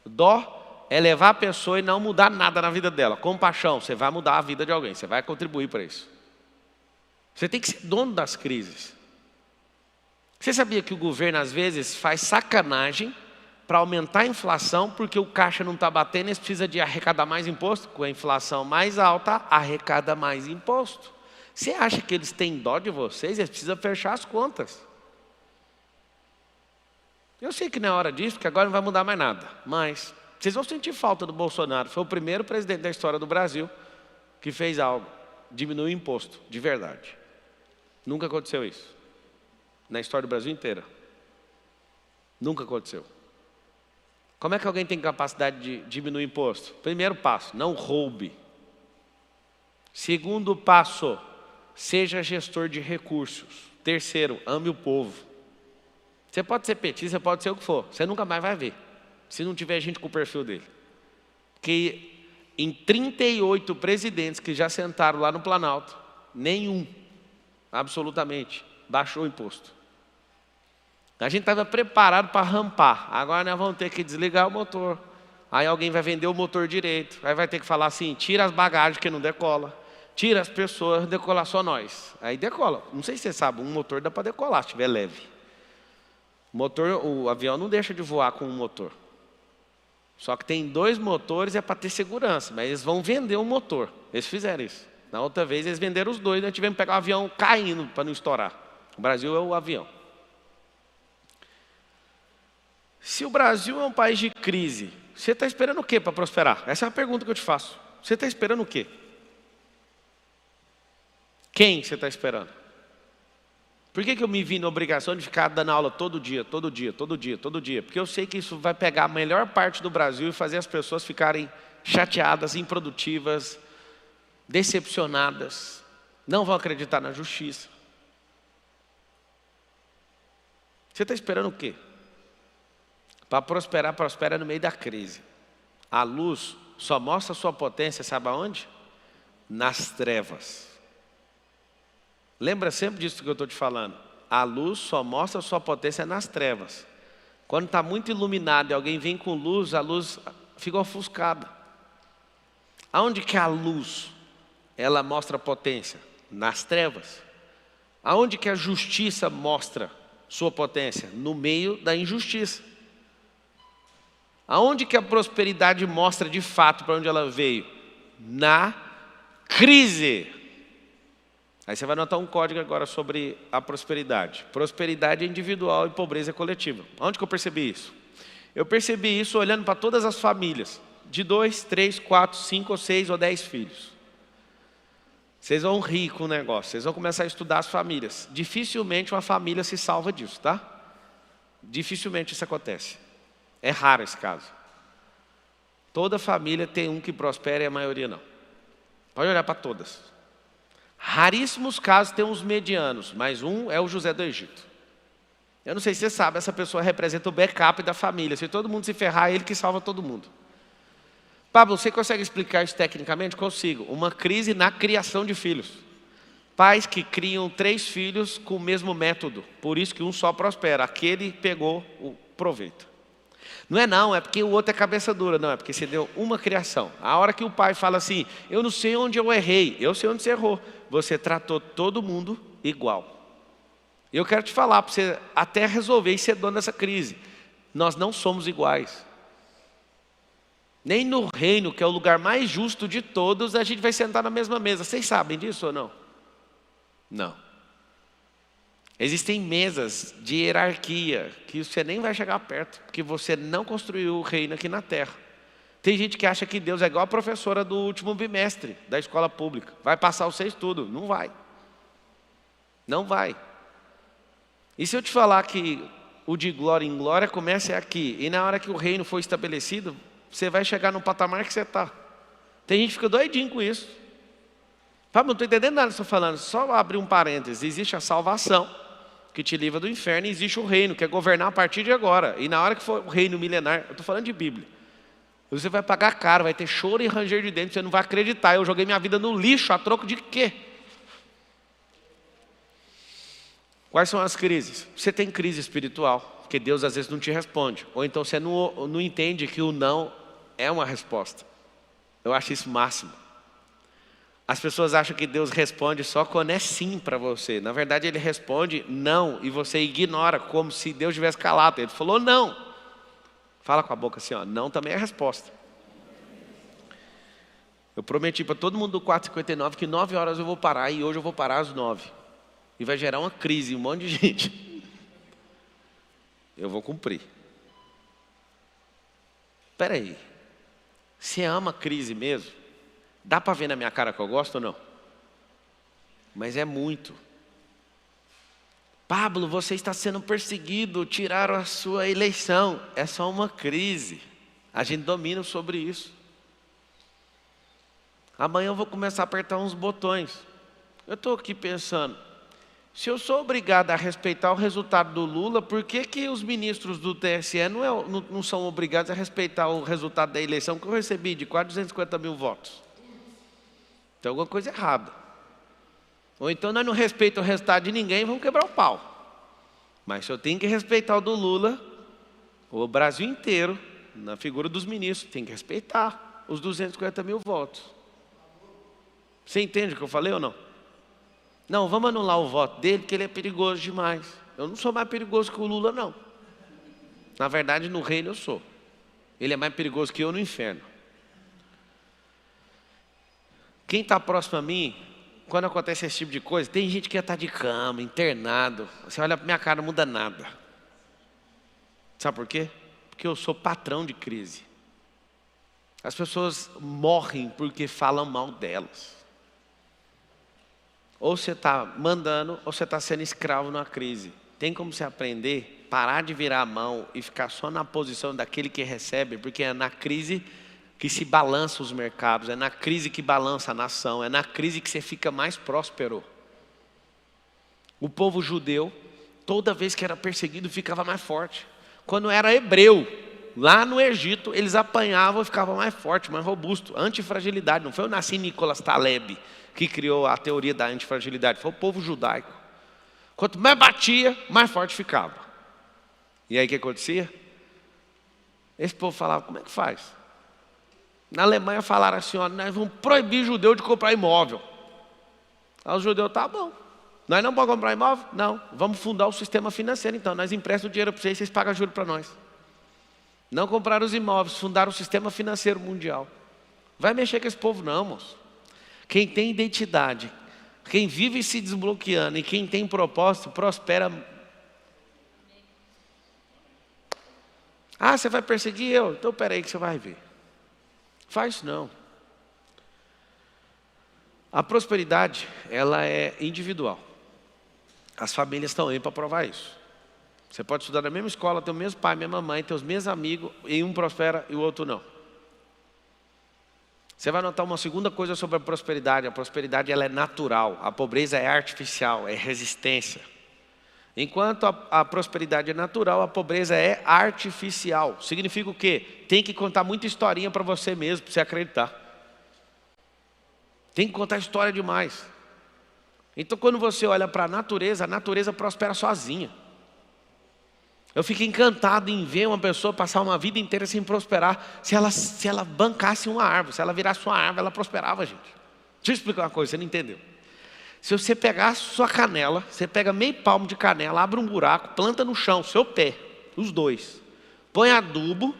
Dó é levar a pessoa e não mudar nada na vida dela. Compaixão, você vai mudar a vida de alguém, você vai contribuir para isso. Você tem que ser dono das crises. Você sabia que o governo às vezes faz sacanagem para aumentar a inflação porque o caixa não está batendo e eles precisam de arrecadar mais imposto? Com a inflação mais alta, arrecada mais imposto. Você acha que eles têm dó de vocês? Eles precisam fechar as contas. Eu sei que não é hora disso, porque agora não vai mudar mais nada. Mas vocês vão sentir falta do Bolsonaro. Foi o primeiro presidente da história do Brasil que fez algo. Diminuiu o imposto, de verdade. Nunca aconteceu isso. Na história do Brasil inteira. Nunca aconteceu. Como é que alguém tem capacidade de diminuir imposto? Primeiro passo, não roube. Segundo passo, seja gestor de recursos. Terceiro, ame o povo. Você pode ser petista, você pode ser o que for. Você nunca mais vai ver, se não tiver gente com o perfil dele. Porque em 38 presidentes que já sentaram lá no Planalto, nenhum, absolutamente, baixou o imposto. A gente estava preparado para rampar. Agora nós vamos ter que desligar o motor. Aí alguém vai vender o motor direito. Aí vai ter que falar assim, tira as bagagens que não decola. Tira as pessoas, decolar só nós. Aí decola. Não sei se você sabe, um motor dá para decolar, se estiver leve. O avião não deixa de voar com um motor. Só que tem 2 motores, é para ter segurança. Mas eles vão vender um motor. Eles fizeram isso. Na outra vez eles venderam os 2. Nós tivemos que pegar o avião caindo para não estourar. O Brasil é o avião. Se o Brasil é um país de crise, você está esperando o quê para prosperar? Essa é a pergunta que eu te faço. Você está esperando o quê? Quem você está esperando? Por que eu me vi na obrigação de ficar dando aula todo dia, todo dia, todo dia, todo dia? Porque eu sei que isso vai pegar a melhor parte do Brasil e fazer as pessoas ficarem chateadas, improdutivas, decepcionadas, não vão acreditar na justiça. Você está esperando o quê? Para prosperar, prospera no meio da crise. A luz só mostra a sua potência, sabe aonde? Nas trevas. Lembra sempre disso que eu estou te falando. A luz só mostra a sua potência nas trevas. Quando está muito iluminado e alguém vem com luz, a luz fica ofuscada. Aonde que a luz, ela mostra potência? Nas trevas. Aonde que a justiça mostra sua potência? No meio da injustiça. Aonde que a prosperidade mostra de fato para onde ela veio? Na crise. Aí você vai notar um código agora sobre a prosperidade. Prosperidade é individual e pobreza é coletiva. Onde que eu percebi isso? Eu percebi isso olhando para todas as famílias. De 2, 3, 4, 5 ou 6 ou 10 filhos. Vocês vão rir com o negócio. Vocês vão começar a estudar as famílias. Dificilmente uma família se salva disso, tá? Dificilmente isso acontece. É raro esse caso. Toda família tem um que prospera e a maioria não. Pode olhar para todas. Raríssimos casos tem uns medianos, mas um é o José do Egito. Eu não sei se você sabe, essa pessoa representa o backup da família. Se todo mundo se ferrar, é ele que salva todo mundo. Pablo, você consegue explicar isso tecnicamente? Consigo. Uma crise na criação de filhos. Pais que criam 3 filhos com o mesmo método. Por isso que um só prospera. Aquele pegou o proveito. Não, é porque o outro é cabeça dura. Não, é porque você deu uma criação. A hora que o pai fala assim, eu não sei onde eu errei, eu sei onde você errou. Você tratou todo mundo igual. Eu quero te falar, para você até resolver e ser dono dessa crise. Nós não somos iguais. Nem no reino, que é o lugar mais justo de todos, a gente vai sentar na mesma mesa. Vocês sabem disso ou não? Não. Existem mesas de hierarquia que você nem vai chegar perto, porque você não construiu o reino aqui na terra. Tem gente que acha que Deus é igual a professora do último bimestre da escola pública. Vai passar vocês tudo. Não vai. Não vai. E se eu te falar que o de glória em glória começa aqui, e na hora que o reino for estabelecido, você vai chegar no patamar que você está. Tem gente que fica doidinho com isso. Fábio, não estou entendendo nada que estou falando. Só abrir um parênteses. Existe a salvação, que te livra do inferno, e existe o reino, que é governar a partir de agora. E na hora que for o reino milenar, eu estou falando de Bíblia, você vai pagar caro, vai ter choro e ranger de dentro, você não vai acreditar. Eu joguei minha vida no lixo, a troco de quê? Quais são as crises? Você tem crise espiritual, porque Deus às vezes não te responde. Ou então você não entende que o não é uma resposta. Eu acho isso máximo. As pessoas acham que Deus responde só quando é sim para você. Na verdade, Ele responde não e você ignora, como se Deus tivesse calado. Ele falou não. Fala com a boca assim, ó, não também é resposta. Eu prometi para todo mundo do 459 que 9 horas eu vou parar, e hoje eu vou parar às 9. E vai gerar uma crise, um monte de gente. Eu vou cumprir. Espera aí. Você ama crise mesmo? Dá para ver na minha cara que eu gosto ou não? Mas é muito. Pablo, você está sendo perseguido, tiraram a sua eleição. É só uma crise. A gente domina sobre isso. Amanhã eu vou começar a apertar uns botões. Eu estou aqui pensando, se eu sou obrigado a respeitar o resultado do Lula, por que os ministros do TSE não são obrigados a respeitar o resultado da eleição que eu recebi de quase 250 mil votos? Tem alguma coisa errada. Ou então nós não respeitamos o resultado de ninguém e vamos quebrar o pau. Mas se eu tenho que respeitar o do Lula, o Brasil inteiro, na figura dos ministros, tem que respeitar os 250 mil votos. Você entende o que eu falei ou não? Não, vamos anular o voto dele, porque ele é perigoso demais. Eu não sou mais perigoso que o Lula, não. Na verdade, no reino eu sou. Ele é mais perigoso que eu no inferno. Quem está próximo a mim, quando acontece esse tipo de coisa, tem gente que já está de cama, internado. Você olha para minha cara, não muda nada. Sabe por quê? Porque eu sou patrão de crise. As pessoas morrem porque falam mal delas. Ou você está mandando, ou você está sendo escravo numa crise. Tem como você aprender, parar de virar a mão e ficar só na posição daquele que recebe, porque é na crise que se balança os mercados, é na crise que balança a nação, é na crise que você fica mais próspero. O povo judeu, toda vez que era perseguido, ficava mais forte. Quando era hebreu, lá no Egito, eles apanhavam e ficavam mais forte, mais robusto. Antifragilidade, não foi o Nassim Nicholas Taleb que criou a teoria da antifragilidade, foi o povo judaico. Quanto mais batia, mais forte ficava. E aí o que acontecia? Esse povo falava, como é que faz? Na Alemanha falaram assim, ó, nós vamos proibir judeu de comprar imóvel. Aí os judeus, tá bom. Nós não podemos comprar imóvel? Não. Vamos fundar o sistema financeiro então. Nós emprestamos o dinheiro para vocês pagam juros para nós. Não compraram os imóveis, fundaram o sistema financeiro mundial. Vai mexer com esse povo não, moço. Quem tem identidade, quem vive se desbloqueando e quem tem propósito, prospera. Ah, você vai perseguir eu? Então peraí que você vai ver. Faz não. A prosperidade, ela é individual. As famílias estão aí para provar isso. Você pode estudar na mesma escola, ter o mesmo pai, mesma mãe, ter os mesmos amigos, e um prospera e o outro não. Você vai notar uma segunda coisa sobre a prosperidade. A prosperidade ela é natural, a pobreza é artificial, é resistência. Enquanto a prosperidade é natural, a pobreza é artificial. Significa o quê? Tem que contar muita historinha para você mesmo, para você acreditar. Tem que contar história demais. Então quando você olha para a natureza prospera sozinha. Eu fico encantado em ver uma pessoa passar uma vida inteira sem prosperar. Se ela bancasse uma árvore, se ela virasse uma árvore, ela prosperava, gente. Deixa eu explicar uma coisa, você não entendeu. Se você pegar a sua canela, você pega meio palmo de canela, abre um buraco, planta no chão, seu pé, os dois. Põe adubo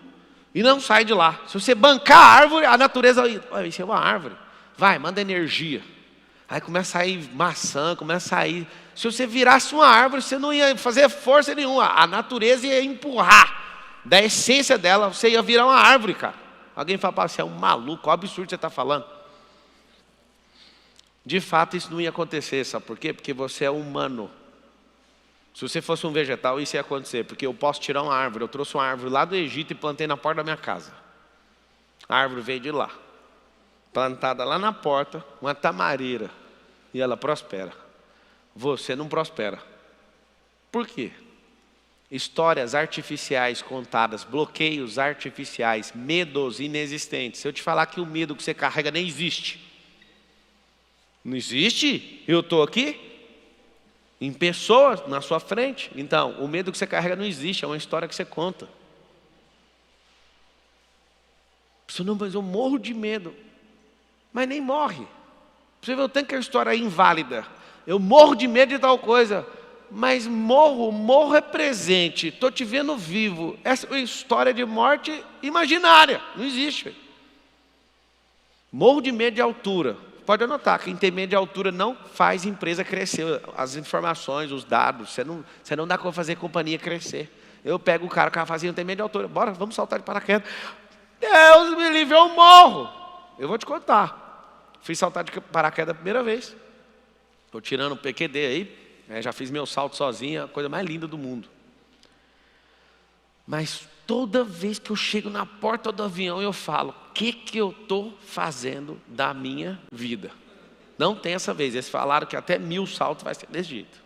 e não sai de lá. Se você bancar a árvore, a natureza, isso é uma árvore. Vai, manda energia. Aí começa a sair maçã, começa a sair. Se você virasse uma árvore, você não ia fazer força nenhuma. A natureza ia empurrar da essência dela, você ia virar uma árvore, cara. Alguém fala, você é um maluco, qual absurdo você está falando? De fato, isso não ia acontecer, sabe por quê? Porque você é humano. Se você fosse um vegetal, isso ia acontecer, porque eu posso tirar uma árvore. Eu trouxe uma árvore lá do Egito e plantei na porta da minha casa. A árvore veio de lá, plantada lá na porta, uma tamareira, e ela prospera. Você não prospera. Por quê? Histórias artificiais contadas, bloqueios artificiais, medos inexistentes. Se eu te falar que o medo que você carrega nem existe. Não existe? Eu estou aqui em pessoas na sua frente. Então, o medo que você carrega não existe, é uma história que você conta. Não, mas eu morro de medo. Mas nem morre. Você vê o tanto que a história é inválida. Eu morro de medo de tal coisa. Mas morro é presente. Estou te vendo vivo. Essa é uma história de morte imaginária. Não existe. Morro de medo de altura. Pode anotar, quem tem medo de altura não faz empresa crescer. As informações, os dados, você não dá como fazer companhia crescer. Eu pego o cara fazia, não tem medo de altura. Bora, vamos saltar de paraquedas. Deus me livre, eu morro. Eu vou te contar. Fui saltar de paraquedas a primeira vez. Estou tirando o PQD aí. Já fiz meu salto sozinho, a coisa mais linda do mundo. Mas toda vez que eu chego na porta do avião, eu falo, o que eu estou fazendo da minha vida? Não tem essa vez. Eles falaram que até 1000 saltos vai ser desse jeito.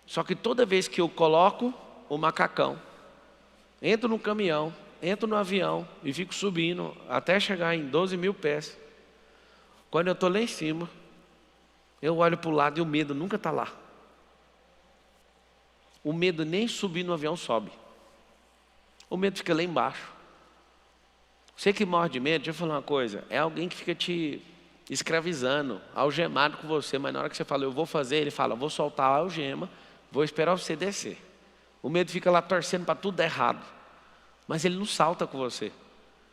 Só que toda vez que eu coloco o macacão, entro no caminhão, entro no avião e fico subindo até chegar em 12.000 pés. Quando eu estou lá em cima, eu olho para o lado e o medo nunca está lá. O medo nem subir no avião sobe. O medo fica lá embaixo. Você que morre de medo, deixa eu falar uma coisa. É alguém que fica te escravizando, algemado com você. Mas na hora que você fala, eu vou fazer, ele fala, vou soltar a algema, vou esperar você descer. O medo fica lá torcendo para tudo dar errado. Mas ele não salta com você.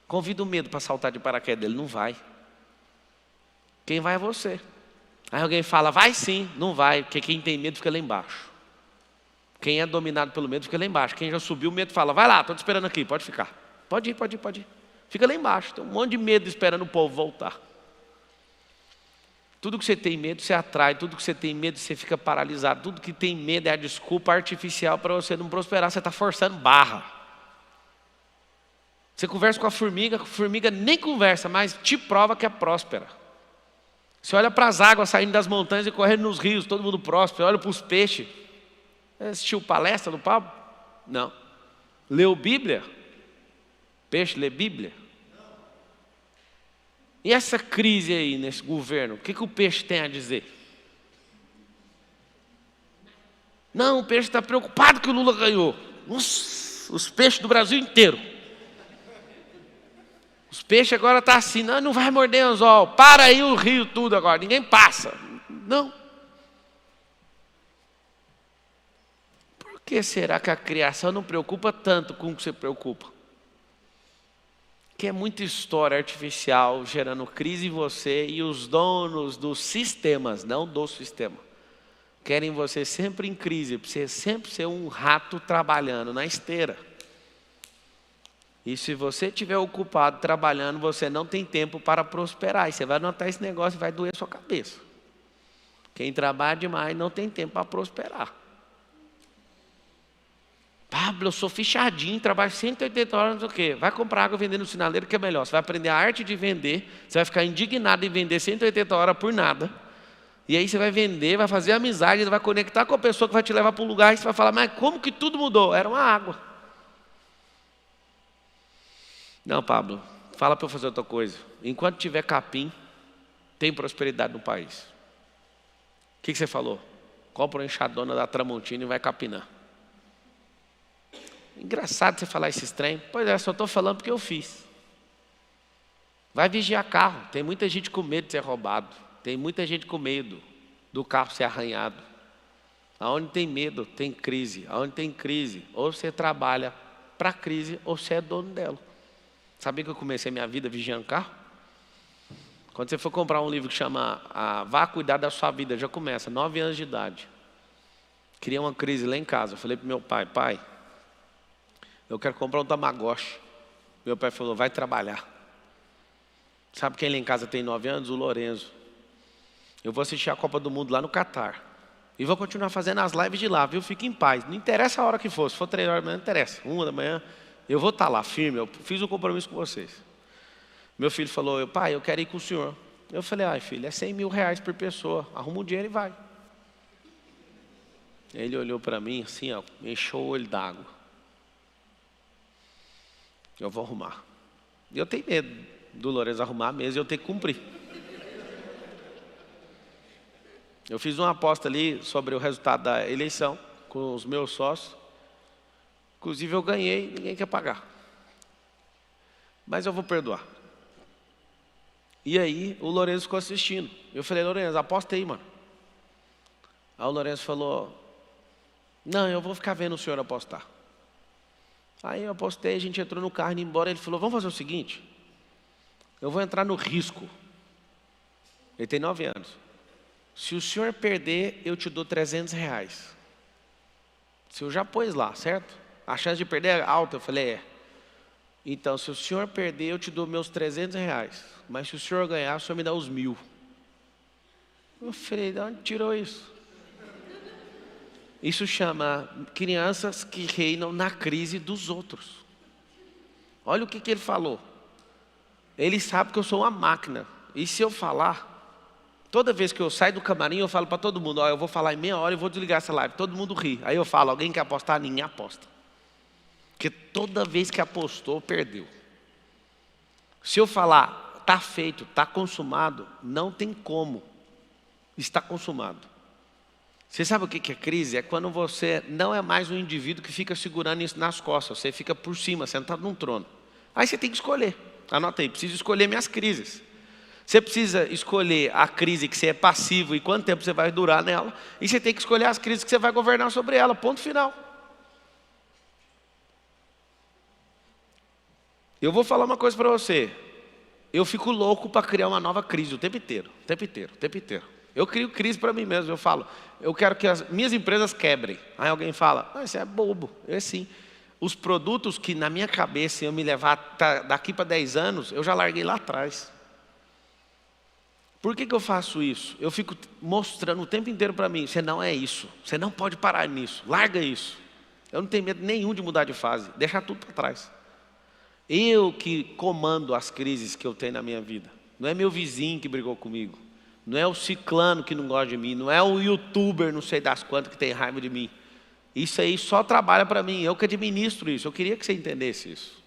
Convida o medo para saltar de paraquedas, ele não vai. Quem vai é você. Aí alguém fala, vai sim, não vai, porque quem tem medo fica lá embaixo. Quem é dominado pelo medo fica lá embaixo. Quem já subiu o medo fala, vai lá, estou te esperando aqui, pode ficar. Pode ir. Fica lá embaixo, tem um monte de medo esperando o povo voltar. Tudo que você tem medo, você atrai. Tudo que você tem medo, você fica paralisado. Tudo que tem medo é a desculpa artificial para você não prosperar. Você está forçando barra. Você conversa com a formiga nem conversa, mas te prova que é próspera. Você olha para as águas saindo das montanhas e correndo nos rios, todo mundo próspero. Você olha para os peixes. Assistiu palestra do Pablo? Não. Leu Bíblia? Peixe lê Bíblia? E essa crise aí nesse governo, o que o peixe tem a dizer? Não, o peixe está preocupado que o Lula ganhou. Os peixes do Brasil inteiro. Os peixes agora estão assim, não vai morder anzol. Para aí o rio tudo agora, ninguém passa. Não. Por que será que a criação não preocupa tanto com o que você preocupa? Que é muita história artificial gerando crise em você e os donos dos sistemas, não do sistema, querem você sempre em crise, para você sempre ser um rato trabalhando na esteira. E se você estiver ocupado trabalhando, você não tem tempo para prosperar. E você vai notar esse negócio e vai doer sua cabeça. Quem trabalha demais não tem tempo para prosperar. Pablo, eu sou fichadinho, trabalho 180 horas, não sei o quê. Vai comprar água vendendo no sinaleiro que é melhor. Você vai aprender a arte de vender, você vai ficar indignado em vender 180 horas por nada. E aí você vai vender, vai fazer amizade, vai conectar com a pessoa que vai te levar para um lugar e você vai falar, mas como que tudo mudou? Era uma água. Não, Pablo, fala para eu fazer outra coisa. Enquanto tiver capim, tem prosperidade no país. O que você falou? Compra uma enxadona da Tramontina e vai capinar. Engraçado você falar esses trem. Pois é, só estou falando porque eu fiz. Vai vigiar carro. Tem muita gente com medo de ser roubado. Tem muita gente com medo do carro ser arranhado. Aonde tem medo, tem crise. Aonde tem crise, ou você trabalha para a crise, ou você é dono dela. Sabia que eu comecei minha vida vigiando carro? Quando você for comprar um livro que chama Vá Cuidar da Sua Vida, já começa, 9 anos de idade. Criei uma crise lá em casa. Eu falei para meu pai, pai, eu quero comprar um Tamagotchi. Meu pai falou, vai trabalhar. Sabe quem lá em casa tem 9 anos? O Lorenzo. Eu vou assistir a Copa do Mundo lá no Catar. E vou continuar fazendo as lives de lá, viu? Fique em paz. Não interessa a hora que for. Se for 3 horas da manhã, não interessa. 1 da manhã, eu vou estar lá firme. Eu fiz um compromisso com vocês. Meu filho falou, pai, eu quero ir com o senhor. Eu falei, ai filho, é 100 mil reais por pessoa. Arruma um dinheiro e vai. Ele olhou para mim assim, ó, encheu o olho d'água. Eu vou arrumar. E eu tenho medo do Lourenço arrumar mesmo e eu tenho que cumprir. Eu fiz uma aposta ali sobre o resultado da eleição com os meus sócios. Inclusive eu ganhei, ninguém quer pagar. Mas eu vou perdoar. E aí o Lourenço ficou assistindo. Eu falei, Lourenço, aposta aí, mano. Aí o Lourenço falou, não, eu vou ficar vendo o senhor apostar. Aí eu apostei, a gente entrou no carro e ia embora. Ele falou, vamos fazer o seguinte, eu vou entrar no risco. Ele tem 9 anos. Se o senhor perder, eu te dou 300 reais. Se eu já pôs lá, certo? A chance de perder é alta. Eu falei, é. Então, se o senhor perder, eu te dou meus 300 reais. Mas se o senhor ganhar, o senhor me dá os 1.000. Eu falei, de onde tirou isso? Isso chama crianças que reinam na crise dos outros. Olha o que ele falou. Ele sabe que eu sou uma máquina. E se eu falar, toda vez que eu saio do camarim, eu falo para todo mundo, ó, eu vou falar em meia hora e vou desligar essa live. Todo mundo ri. Aí eu falo, alguém quer apostar? Ninguém aposta. Porque toda vez que apostou, perdeu. Se eu falar, está feito, está consumado, não tem como. Está consumado. Você sabe o que é crise? É quando você não é mais um indivíduo que fica segurando isso nas costas. Você fica por cima, sentado num trono. Aí você tem que escolher. Anota aí, preciso escolher minhas crises. Você precisa escolher a crise que você é passivo e quanto tempo você vai durar nela. E você tem que escolher as crises que você vai governar sobre ela. Ponto final. Eu vou falar uma coisa para você. Eu fico louco para criar uma nova crise o tempo inteiro. O tempo inteiro, o tempo inteiro. Eu crio crise para mim mesmo. Eu falo, eu quero que as minhas empresas quebrem. Aí alguém fala, isso é bobo. É assim. Os produtos que na minha cabeça iam me levar daqui para 10 anos, eu já larguei lá atrás. Por que eu faço isso? Eu fico mostrando o tempo inteiro para mim, você não é isso. Você não pode parar nisso. Larga isso. Eu não tenho medo nenhum de mudar de fase. Deixar tudo para trás. Eu que comando as crises que eu tenho na minha vida. Não é meu vizinho que brigou comigo. Não é o ciclano que não gosta de mim. Não é o youtuber não sei das quantas que tem raiva de mim. Isso aí só trabalha para mim. Eu que administro isso. Eu queria que você entendesse isso.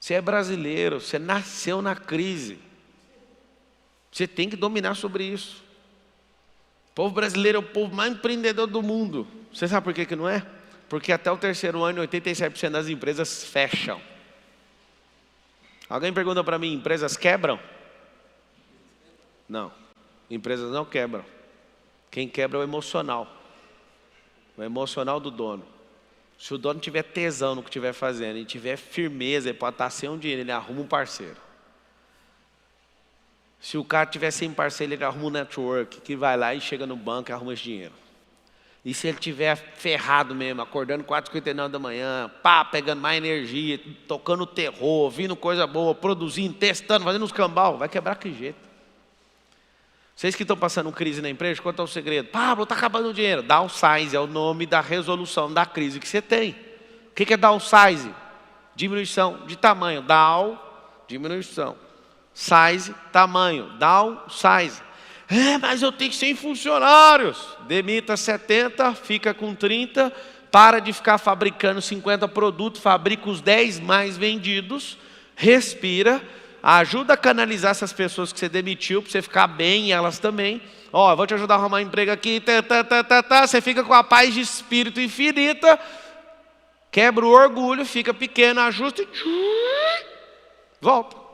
Você é brasileiro. Você nasceu na crise. Você tem que dominar sobre isso. O povo brasileiro é o povo mais empreendedor do mundo. Você sabe por que não é? Porque até o 3º ano, 87% das empresas fecham. Alguém pergunta para mim, empresas quebram? Não, empresas não quebram. Quem quebra é o emocional. O emocional do dono. Se o dono tiver tesão no que estiver fazendo e tiver firmeza, ele pode estar sem um dinheiro, ele arruma um parceiro. Se o cara tiver sem parceiro, ele arruma um network, que vai lá e chega no banco e arruma esse dinheiro. E se ele tiver ferrado mesmo, acordando 4h59 da manhã, pegando mais energia, tocando terror, ouvindo coisa boa, produzindo, testando, fazendo uns cambal, vai quebrar que jeito. Vocês que estão passando crise na empresa, qual é o segredo? Pablo, está acabando o dinheiro. Downsize é o nome da resolução da crise que você tem. O que é downsize? Diminuição de tamanho. Down, diminuição. Size, tamanho. Downsize. Mas eu tenho 100 funcionários. Demita 70, fica com 30, para de ficar fabricando 50 produtos, fabrica os 10 mais vendidos, respira, ajuda a canalizar essas pessoas que você demitiu, para você ficar bem e elas também. Eu vou te ajudar a arrumar um emprego aqui, você fica com a paz de espírito infinita, quebra o orgulho, fica pequeno, ajusta e volta.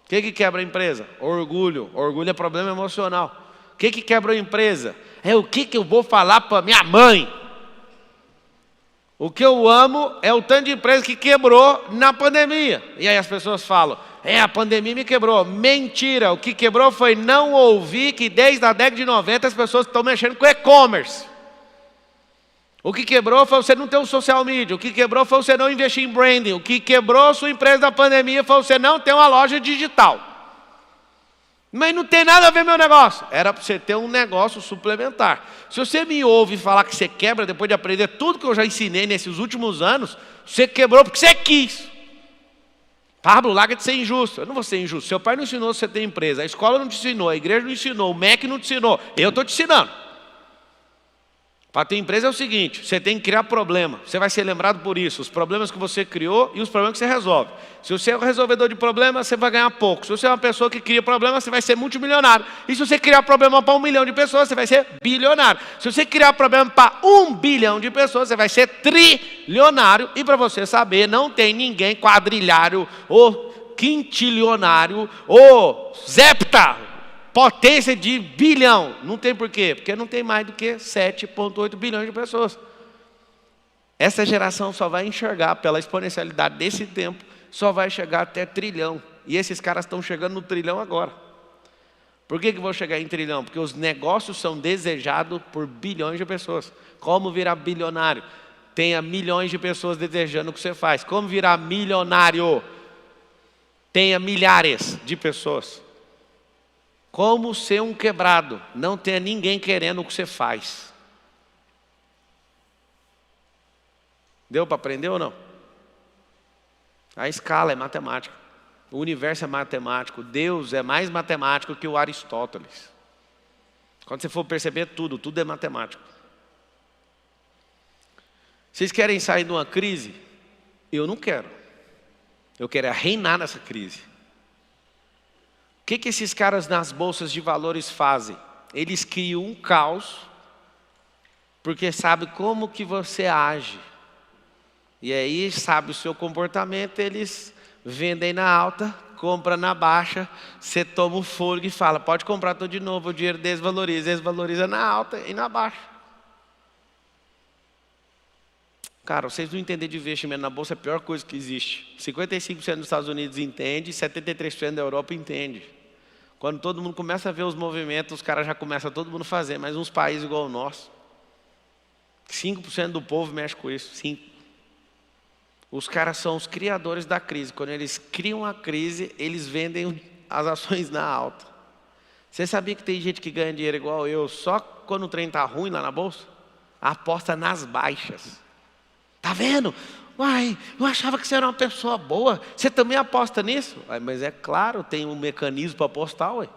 O que quebra a empresa? Orgulho. Orgulho é problema emocional. O que quebra a empresa? É o que eu vou falar para minha mãe. O que eu amo é o tanto de empresa que quebrou na pandemia. E aí as pessoas falam, a pandemia me quebrou. Mentira, o que quebrou foi não ouvir que desde a década de 90 as pessoas estão mexendo com e-commerce. O que quebrou foi você não ter um social media. O que quebrou foi você não investir em branding. O que quebrou sua empresa na pandemia foi você não ter uma loja digital. Mas não tem nada a ver meu negócio. Era para você ter um negócio suplementar. Se você me ouve falar que você quebra depois de aprender tudo que eu já ensinei nesses últimos anos, você quebrou porque você quis. Pablo, larga de ser injusto. Eu não vou ser injusto. Seu pai não ensinou você a ter empresa. A escola não te ensinou. A igreja não ensinou. O MEC não te ensinou. Eu estou te ensinando. Para ter empresa é o seguinte, você tem que criar problema. Você vai ser lembrado por isso. Os problemas que você criou e os problemas que você resolve. Se você é um resolvedor de problemas, você vai ganhar pouco. Se você é uma pessoa que cria problemas, você vai ser multimilionário. E se você criar problema para 1 milhão de pessoas, você vai ser bilionário. Se você criar problema para 1 bilhão de pessoas, você vai ser trilionário. E para você saber, não tem ninguém quadrilhário ou quintilionário ou zepta. Potência de bilhão. Não tem por quê? Porque não tem mais do que 7,8 bilhões de pessoas. Essa geração só vai enxergar pela exponencialidade desse tempo, só vai chegar até trilhão. E esses caras estão chegando no trilhão agora. Por que vão chegar em trilhão? Porque os negócios são desejados por bilhões de pessoas. Como virar bilionário? Tenha milhões de pessoas desejando o que você faz. Como virar milionário? Tenha milhares de pessoas. Como ser um quebrado, não ter ninguém querendo o que você faz. Deu para aprender ou não? A escala é matemática. O universo é matemático. Deus é mais matemático que o Aristóteles. Quando você for perceber tudo é matemático. Vocês querem sair de uma crise? Eu não quero. Eu quero reinar nessa crise. O que esses caras nas bolsas de valores fazem? Eles criam um caos, porque sabe como que você age. E aí, sabe o seu comportamento, eles vendem na alta, compram na baixa, você toma um fôlego e fala, pode comprar tudo de novo, o dinheiro desvaloriza na alta e na baixa. Cara, vocês não entendem de investimento na bolsa, é a pior coisa que existe. 55% dos Estados Unidos entende, 73% da Europa entende. Quando todo mundo começa a ver os movimentos, os caras já começam todo mundo a fazer, mas uns países igual o nosso, 5% do povo mexe com isso, 5%. Os caras são os criadores da crise. Quando eles criam a crise, eles vendem as ações na alta. Você sabia que tem gente que ganha dinheiro igual eu, só quando o trem está ruim lá na bolsa? Aposta nas baixas. Tá vendo? Uai, eu achava que você era uma pessoa boa. Você também aposta nisso? Uai, mas é claro, tem um mecanismo para apostar, ué.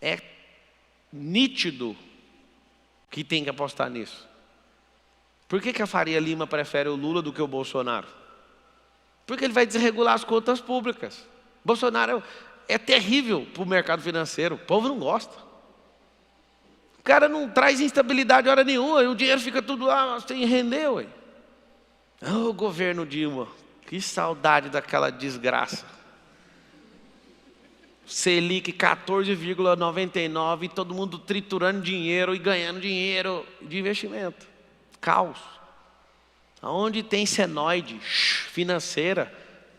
É nítido que tem que apostar nisso. Por que a Faria Lima prefere o Lula do que o Bolsonaro? Porque ele vai desregular as contas públicas. Bolsonaro é terrível para o mercado financeiro. O povo não gosta. O cara não traz instabilidade hora nenhuma. E o dinheiro fica tudo lá sem render, ué. Oh, governo Dilma, que saudade daquela desgraça. Selic 14,99 e todo mundo triturando dinheiro e ganhando dinheiro de investimento. Caos. Onde tem senoide financeira,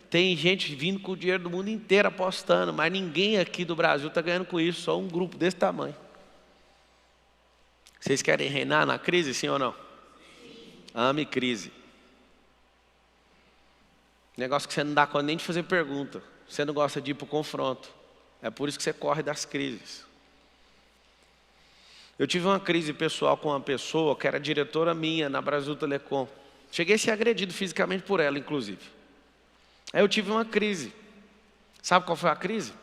tem gente vindo com o dinheiro do mundo inteiro apostando, mas ninguém aqui do Brasil está ganhando com isso, só um grupo desse tamanho. Vocês querem reinar na crise, sim ou não? Ame crise. Negócio que você não dá conta nem de fazer pergunta. Você não gosta de ir para o confronto. É por isso que você corre das crises. Eu tive uma crise pessoal com uma pessoa que era diretora minha na Brasil Telecom. Cheguei a ser agredido fisicamente por ela, inclusive. Aí eu tive uma crise. Sabe qual foi a crise?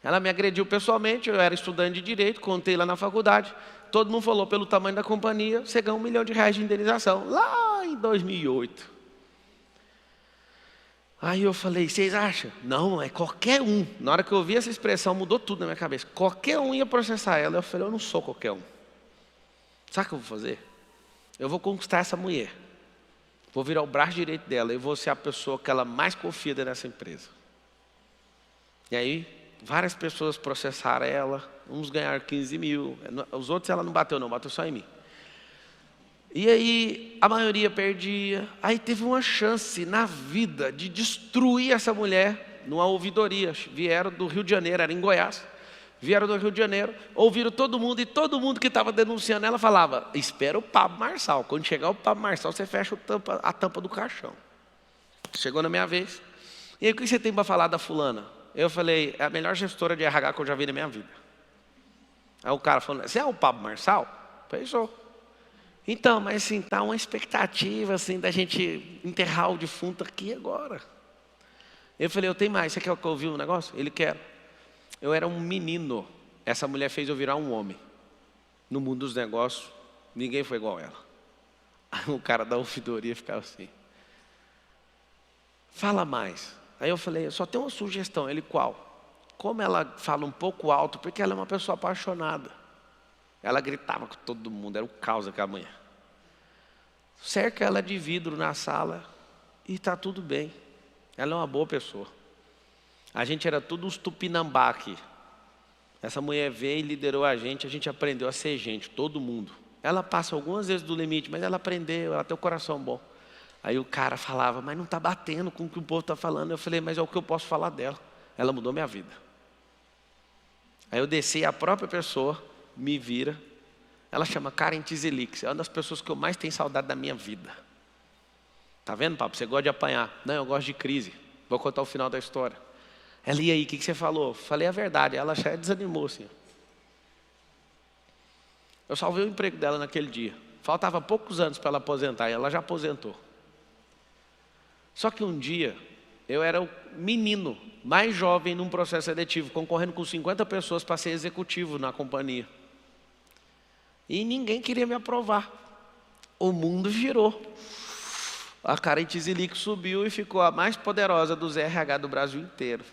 Ela me agrediu pessoalmente, eu era estudante de Direito, contei lá na faculdade. Todo mundo falou, pelo tamanho da companhia, você ganha R$1 milhão de indenização. Lá em 2008. Aí eu falei, vocês acham? Não, é qualquer um. Na hora que eu ouvi essa expressão, mudou tudo na minha cabeça. Qualquer um ia processar ela. Eu falei, eu não sou qualquer um. Sabe o que eu vou fazer? Eu vou conquistar essa mulher. Vou virar o braço direito dela. E vou ser a pessoa que ela mais confia nessa empresa. E aí, várias pessoas processaram ela. Uns ganharam 15 mil. Os outros ela não bateu não, bateu só em mim. E aí a maioria perdia. Aí teve uma chance na vida de destruir essa mulher numa ouvidoria. Vieram do Rio de Janeiro, era em Goiás. Vieram do Rio de Janeiro, ouviram todo mundo, e todo mundo que estava denunciando ela falava: espera o Pablo Marçal, quando chegar o Pablo Marçal você fecha a tampa do caixão. Chegou na minha vez. E aí, o que você tem para falar da fulana? Eu falei: é a melhor gestora de RH que eu já vi na minha vida. Aí o cara falou: você é o Pablo Marçal? Eu falei: sou. Então, mas assim, tá uma expectativa assim da gente enterrar o defunto aqui agora. Eu falei: eu tenho mais, você quer que eu ouvi um negócio? Ele quer. Eu era um menino, essa mulher fez eu virar um homem. No mundo dos negócios, ninguém foi igual a ela. Aí o cara da ouvidoria ficava assim: fala mais. Aí eu falei: eu só tenho uma sugestão. Ele: qual? Como ela fala um pouco alto, porque ela é uma pessoa apaixonada. Ela gritava com todo mundo, era o caos aquela manhã. Cerca ela de vidro na sala e está tudo bem. Ela é uma boa pessoa. A gente era tudo uns tupinambá aqui. Essa mulher veio e liderou a gente aprendeu a ser gente, todo mundo. Ela passa algumas vezes do limite, mas ela aprendeu, ela tem o coração bom. Aí o cara falava: mas não está batendo com o que o povo está falando. Eu falei: mas é o que eu posso falar dela. Ela mudou minha vida. Aí eu desci, a própria pessoa me vira. Ela chama Karen Tizelix, é uma das pessoas que eu mais tenho saudade da minha vida. Tá vendo, papo? Você gosta de apanhar. Não, eu gosto de crise. Vou contar o final da história. Ela: e aí, o que você falou? Falei a verdade. Ela já desanimou assim. Eu salvei o emprego dela naquele dia. Faltava poucos anos para ela aposentar e ela já aposentou. Só que um dia, eu era o menino mais jovem num processo seletivo, concorrendo com 50 pessoas para ser executivo na companhia. E ninguém queria me aprovar. O mundo girou. A Karen Tizelix subiu e ficou a mais poderosa dos RH do Brasil inteiro.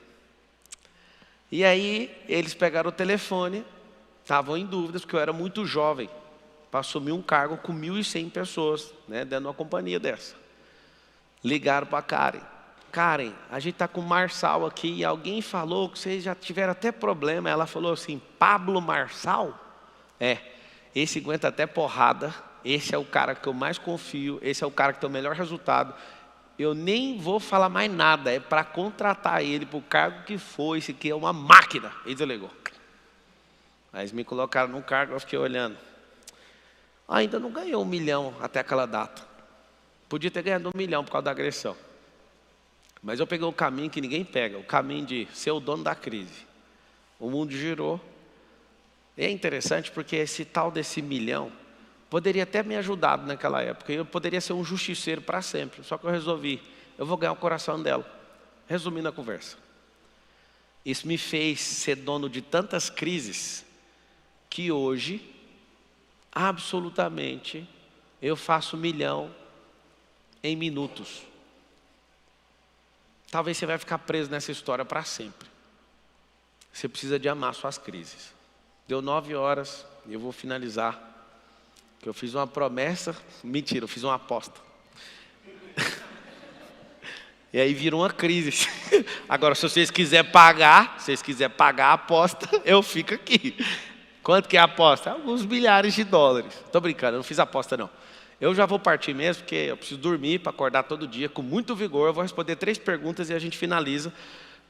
E aí, eles pegaram o telefone, estavam em dúvidas, porque eu era muito jovem, para assumir um cargo com 1.100 pessoas, né, dentro de uma companhia dessa. Ligaram para a Karen: Karen, a gente está com o Marçal aqui, e alguém falou que vocês já tiveram até problema. Ela falou assim: Pablo Marçal? É, esse aguenta até porrada, esse é o cara que eu mais confio, esse é o cara que tem o melhor resultado. Eu nem vou falar mais nada, é para contratar ele para o cargo que foi, esse aqui é uma máquina. Ele delegou. Aí eles me colocaram no cargo, eu fiquei olhando. Ainda não ganhou 1 milhão até aquela data. Podia ter ganhado 1 milhão por causa da agressão. Mas eu peguei o caminho que ninguém pega, o caminho de ser o dono da crise. O mundo girou. E é interessante porque esse tal desse 1 milhão poderia até me ajudar naquela época. Eu poderia ser um justiceiro para sempre. Só que eu resolvi: eu vou ganhar o coração dela. Resumindo a conversa. Isso me fez ser dono de tantas crises que hoje, absolutamente, eu faço 1 milhão em minutos. Talvez você vai ficar preso nessa história para sempre. Você precisa de amar suas crises. Deu 9 horas e eu vou finalizar. Que eu fiz uma promessa, mentira, eu fiz uma aposta. E aí virou uma crise. Agora, se vocês quiserem pagar, a aposta, eu fico aqui. Quanto que é a aposta? Alguns milhares de dólares. Estou brincando, eu não fiz aposta não. Eu já vou partir mesmo, porque eu preciso dormir para acordar todo dia com muito vigor. Eu vou responder 3 perguntas e a gente finaliza.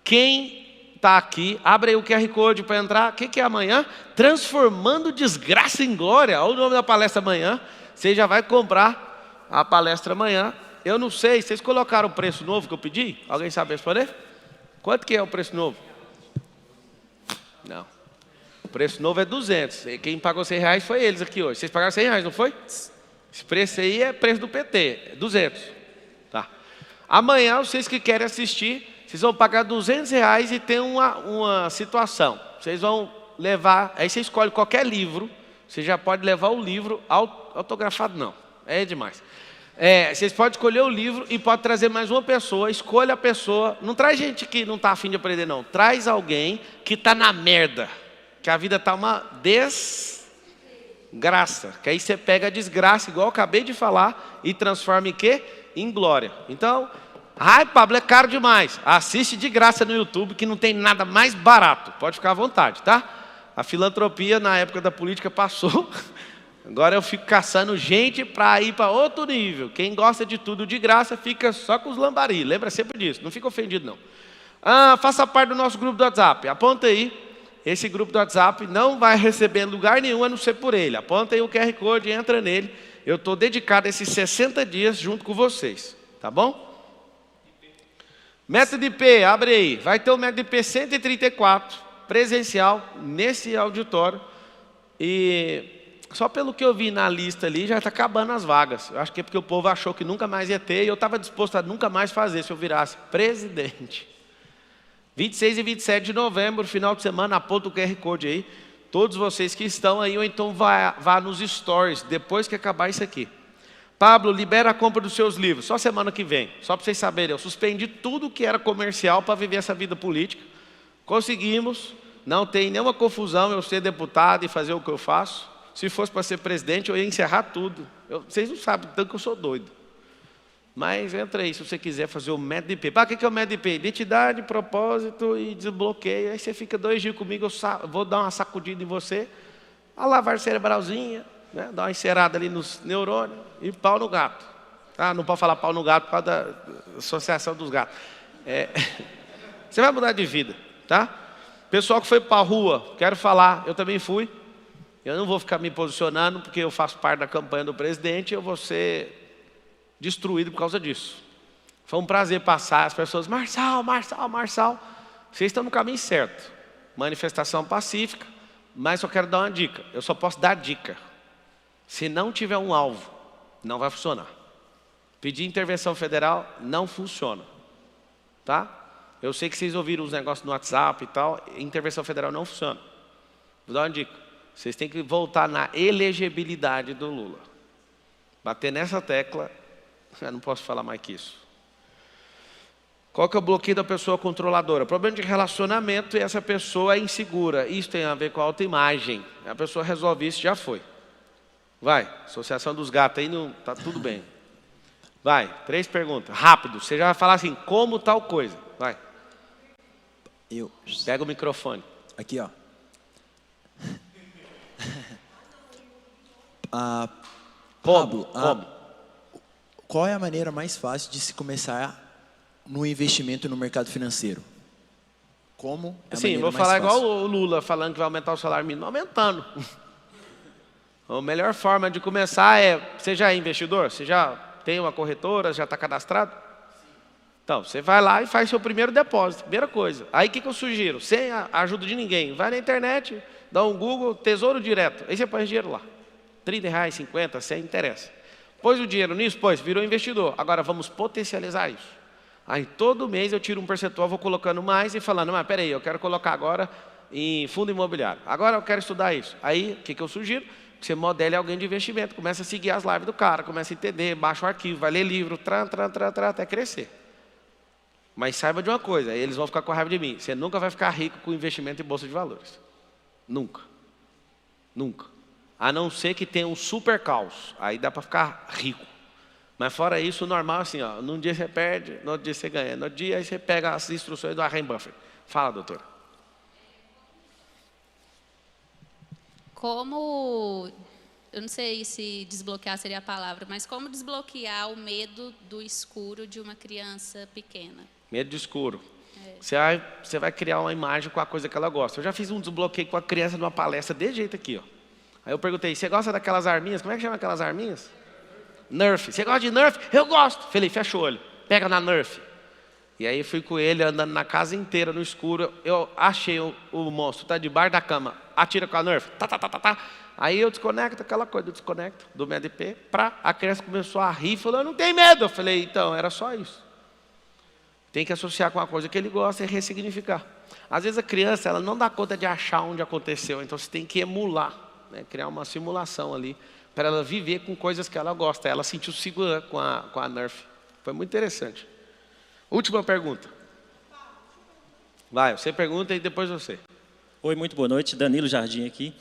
Quem está aqui, abre aí o QR Code para entrar. O que é amanhã? Transformando desgraça em glória. Olha o nome da palestra amanhã. Você já vai comprar a palestra amanhã. Eu não sei, vocês colocaram o preço novo que eu pedi? Alguém sabe responder? Quanto que é o preço novo? Não. O preço novo é 200. E quem pagou R$100 foi eles aqui hoje. Vocês pagaram R$100, não foi? Esse preço aí é preço do PT, 200. Tá. Amanhã, vocês que querem assistir, vocês vão pagar R$200 e tem uma situação. Vocês vão levar, aí você escolhe qualquer livro, você já pode levar o livro autografado, não, é demais. Vocês podem escolher o livro e pode trazer mais uma pessoa, escolha a pessoa, não traz gente que não está afim de aprender não, traz alguém que está na merda, que a vida está uma desgraça, que aí você pega a desgraça, igual eu acabei de falar, e transforma em quê? Em glória. Então, ai, Pablo, é caro demais. Assiste de graça no YouTube, que não tem nada mais barato. Pode ficar à vontade, tá? A filantropia, na época da política, passou. Agora eu fico caçando gente para ir para outro nível. Quem gosta de tudo de graça fica só com os lambari. Lembra sempre disso, não fica ofendido não. Faça parte do nosso grupo do WhatsApp. Aponta aí. Esse grupo do WhatsApp não vai receber lugar nenhum a não ser por ele. Aponta aí o QR Code e entra nele. Eu estou dedicado a esses 60 dias junto com vocês. Tá bom? Método IP, abre aí. Vai ter o método IP 134, presencial, nesse auditório. E só pelo que eu vi na lista ali, já está acabando as vagas. Eu acho que é porque o povo achou que nunca mais ia ter, e eu estava disposto a nunca mais fazer se eu virasse presidente. 26 e 27 de novembro, final de semana, aponta o QR Code aí. Todos vocês que estão aí, ou então vá nos stories, depois que acabar isso aqui. Pablo, libera a compra dos seus livros, só semana que vem. Só para vocês saberem, eu suspendi tudo que era comercial para viver essa vida política. Conseguimos, não tem nenhuma confusão eu ser deputado e fazer o que eu faço. Se fosse para ser presidente, eu ia encerrar tudo. Vocês não sabem tanto que eu sou doido. Mas entra aí, se você quiser fazer o método IP. O que é o método IP? Identidade, propósito e desbloqueio. Aí você fica 2 dias comigo, eu vou dar uma sacudida em você, a lavar cerebralzinha, né? Dar uma encerada ali nos neurônios e pau no gato. Não pode falar pau no gato por causa da associação dos gatos. Você vai mudar de vida, tá? Pessoal que foi para a rua, quero falar, eu também fui. Eu não vou ficar me posicionando, porque eu faço parte da campanha do presidente, eu vou ser destruído por causa disso. Foi um prazer passar, as pessoas, Marçal, vocês estão no caminho certo. Manifestação pacífica, mas só quero dar uma dica. Eu só posso dar dica. Se não tiver um alvo, não vai funcionar. Pedir intervenção federal, não funciona. Tá? Eu sei que vocês ouviram os negócios no WhatsApp e tal, intervenção federal não funciona. Vou dar uma dica. Vocês têm que voltar na elegibilidade do Lula. Bater nessa tecla, eu não posso falar mais que isso. Qual que é o bloqueio da pessoa controladora? Problema de relacionamento e essa pessoa é insegura. Isso tem a ver com a autoimagem. A pessoa resolve isso, já foi. Vai, associação dos gatos aí, não, tá tudo bem. Vai, 3 perguntas, rápido. Você já vai falar assim, como tal coisa. Vai. Pega o microfone. Aqui, ó. Pablo, qual é a maneira mais fácil de se começar no investimento no mercado financeiro? Como? Sim, vou falar igual o Lula falando que vai aumentar o salário mínimo, aumentando. A melhor forma de começar é, você já é investidor? Você já tem uma corretora, já está cadastrado? Então, você vai lá e faz seu primeiro depósito, primeira coisa. Aí o que eu sugiro? Sem a ajuda de ninguém, vai na internet, dá um Google, Tesouro Direto, aí você põe dinheiro lá. R$30, 50, 100, interessa. Pôs o dinheiro nisso? Pois, virou investidor. Agora vamos potencializar isso. Aí todo mês eu tiro um percentual, vou colocando mais e falando, mas peraí, eu quero colocar agora em fundo imobiliário. Agora eu quero estudar isso. Aí, o que eu sugiro? Que você modele alguém de investimento, começa a seguir as lives do cara, começa a entender, baixa o arquivo, vai ler livro, até crescer. Mas saiba de uma coisa, eles vão ficar com raiva de mim. Você nunca vai ficar rico com investimento em bolsa de valores. Nunca. Nunca. A não ser que tenha um super caos. Aí dá para ficar rico. Mas fora isso, o normal é assim, ó, num dia você perde, no outro dia você ganha. No outro dia aí você pega as instruções do Warren Buffett. Fala, doutora. Como, eu não sei se desbloquear seria a palavra, mas como desbloquear o medo do escuro de uma criança pequena? Medo do escuro. Você vai criar uma imagem com a coisa que ela gosta. Eu já fiz um desbloqueio com a criança numa palestra desse jeito aqui, ó. Aí eu perguntei, você gosta daquelas arminhas? Como é que chama aquelas arminhas? Nerf. Você gosta de Nerf? Eu gosto. Falei, fecha o olho. Pega na Nerf. E aí fui com ele andando na casa inteira no escuro. Eu achei o monstro, tá debaixo da cama. Atira com a Nerf. Tá. Aí eu desconecto aquela coisa, eu desconecto do MDP. A criança começou a rir, falou, eu não tenho medo. Eu falei, então, era só isso. Tem que associar com uma coisa que ele gosta e ressignificar. Às vezes a criança ela não dá conta de achar onde aconteceu, então você tem que emular, né? Criar uma simulação ali, para ela viver com coisas que ela gosta. Ela sentiu segura com a Nerf. Foi muito interessante. Última pergunta. Vai, você pergunta e depois você. Oi, muito boa noite. Danilo Jardim aqui.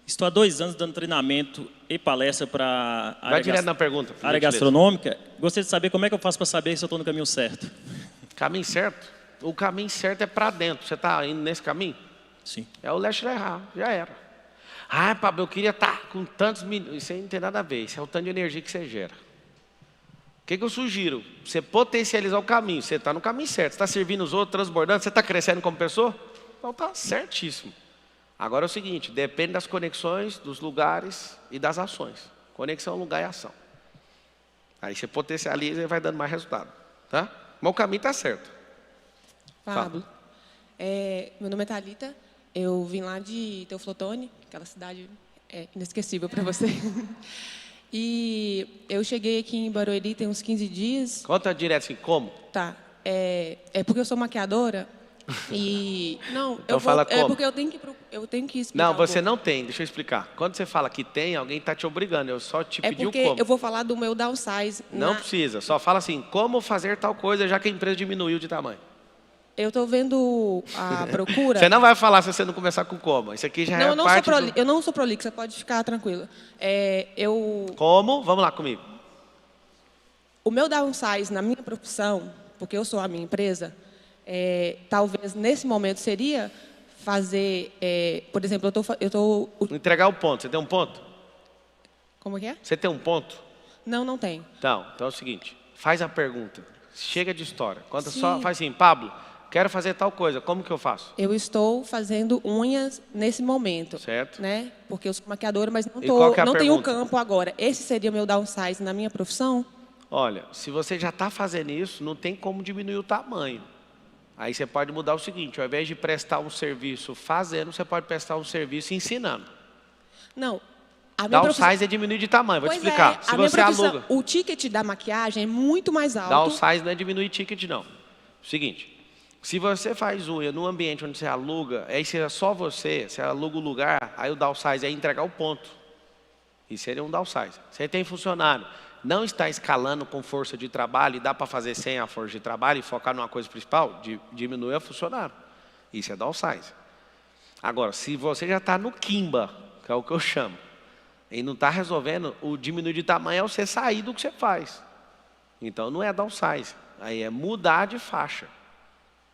Estou há 2 anos dando treinamento e palestra para a área gastronômica. Gostaria de saber como é que eu faço para saber se eu estou no caminho certo. Caminho certo? O caminho certo é para dentro. Você está indo nesse caminho? Sim. É o leste errar, já era. Ah, Pablo, eu queria estar com tantos milhões. Isso aí não tem nada a ver, isso é o tanto de energia que você gera. O que eu sugiro? Você potencializar o caminho. Você está no caminho certo. Você está servindo os outros, transbordando. Você está crescendo como pessoa? Então está certíssimo. Agora é o seguinte, depende das conexões, dos lugares e das ações. Conexão, lugar e ação. Aí você potencializa e vai dando mais resultado. Tá? Mas o caminho está certo. Pablo, meu nome é Thalita. Eu vim lá de Teoflotone, aquela cidade inesquecível para você. E eu cheguei aqui em Barueri tem uns 15 dias. Conta direto assim, como? Tá. É porque eu sou maquiadora e... Não, então fala como? É porque eu tenho que explicar. Não, você não tem, deixa eu explicar. Quando você fala que tem, alguém está te obrigando. Eu só te pedi o como. É porque eu vou falar do meu downsize. Não precisa, só fala assim, como fazer tal coisa já que a empresa diminuiu de tamanho. Eu estou vendo a procura... Você não vai falar se você não começar com como. Isso aqui já não, é parte eu não sou prolixa, pode ficar tranquila. Como? Vamos lá comigo. O meu downsize na minha profissão, porque eu sou a minha empresa, talvez nesse momento seria fazer... por exemplo, eu tô... Entregar o ponto. Você tem um ponto? Como que é? Você tem um ponto? Não tenho. Então é o seguinte, faz a pergunta. Chega de história. Quando só faz assim, Pablo, quero fazer tal coisa, como que eu faço? Eu estou fazendo unhas nesse momento. Certo. Né? Porque eu sou maquiadora, mas não é tenho campo agora. Esse seria o meu downsize na minha profissão? Olha, se você já está fazendo isso, não tem como diminuir o tamanho. Aí você pode mudar o seguinte, ao invés de prestar um serviço fazendo, você pode prestar um serviço ensinando. Não. Downsize é diminuir de tamanho, vou te explicar. Se você aluga... O ticket da maquiagem é muito mais alto. Downsize não é diminuir ticket, não. Seguinte, se você faz unha no ambiente onde você aluga, aí se é só você aluga o lugar, aí o downsize é entregar o ponto. Isso seria um downsize. Você tem funcionário, não está escalando com força de trabalho e dá para fazer sem a força de trabalho e focar numa coisa principal, diminui a funcionário. Isso é downsize. Agora, se você já está no Kimba, que é o que eu chamo, e não está resolvendo, o diminuir de tamanho é você sair do que você faz. Então não é downsize, aí é mudar de faixa.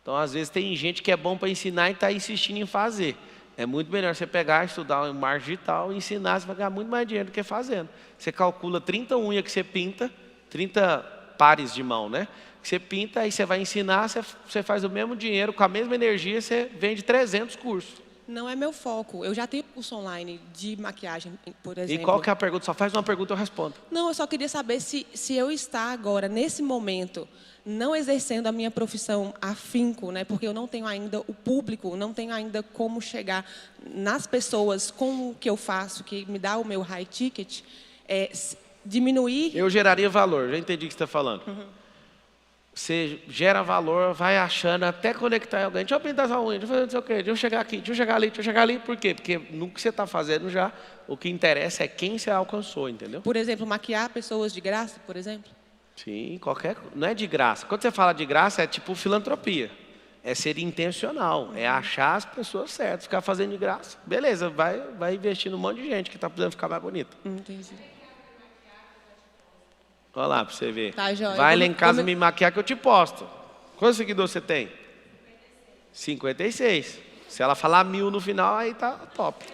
Então às vezes tem gente que é bom para ensinar e está insistindo em fazer. É muito melhor você pegar, estudar um marketing digital e ensinar, você vai ganhar muito mais dinheiro do que fazendo. Você calcula 30 unhas que você pinta, 30 pares de mão, né? Que você pinta, aí você vai ensinar, você faz o mesmo dinheiro, com a mesma energia, você vende 300 cursos. Não é meu foco. Eu já tenho curso online de maquiagem, por exemplo. E qual que é a pergunta? Só faz uma pergunta e eu respondo. Não, eu só queria saber se eu estar agora, nesse momento, não exercendo a minha profissão afinco, né? Porque eu não tenho ainda o público, não tenho ainda como chegar nas pessoas com o que eu faço, que me dá o meu high ticket, diminuir... Eu geraria valor, já entendi o que você está falando. Uhum. Você gera valor, vai achando até conectar alguém. Deixa eu pintar essa unha, deixa eu fazer não sei o quê, deixa eu chegar aqui, deixa eu chegar ali, deixa eu chegar ali. Por quê? Porque no que você está fazendo já, o que interessa é quem você alcançou, entendeu? Por exemplo, maquiar pessoas de graça, por exemplo? Sim, não é de graça. Quando você fala de graça, é tipo filantropia. É ser intencional, é achar as pessoas certas, ficar fazendo de graça. Beleza, vai investir num monte de gente que está precisando ficar mais bonita. Entendi. Olha lá para você ver. Tá, joia. Vai lá em casa me maquiar que eu te posto. Quantos seguidores você tem? 56. Se ela falar 1000 no final, aí tá top.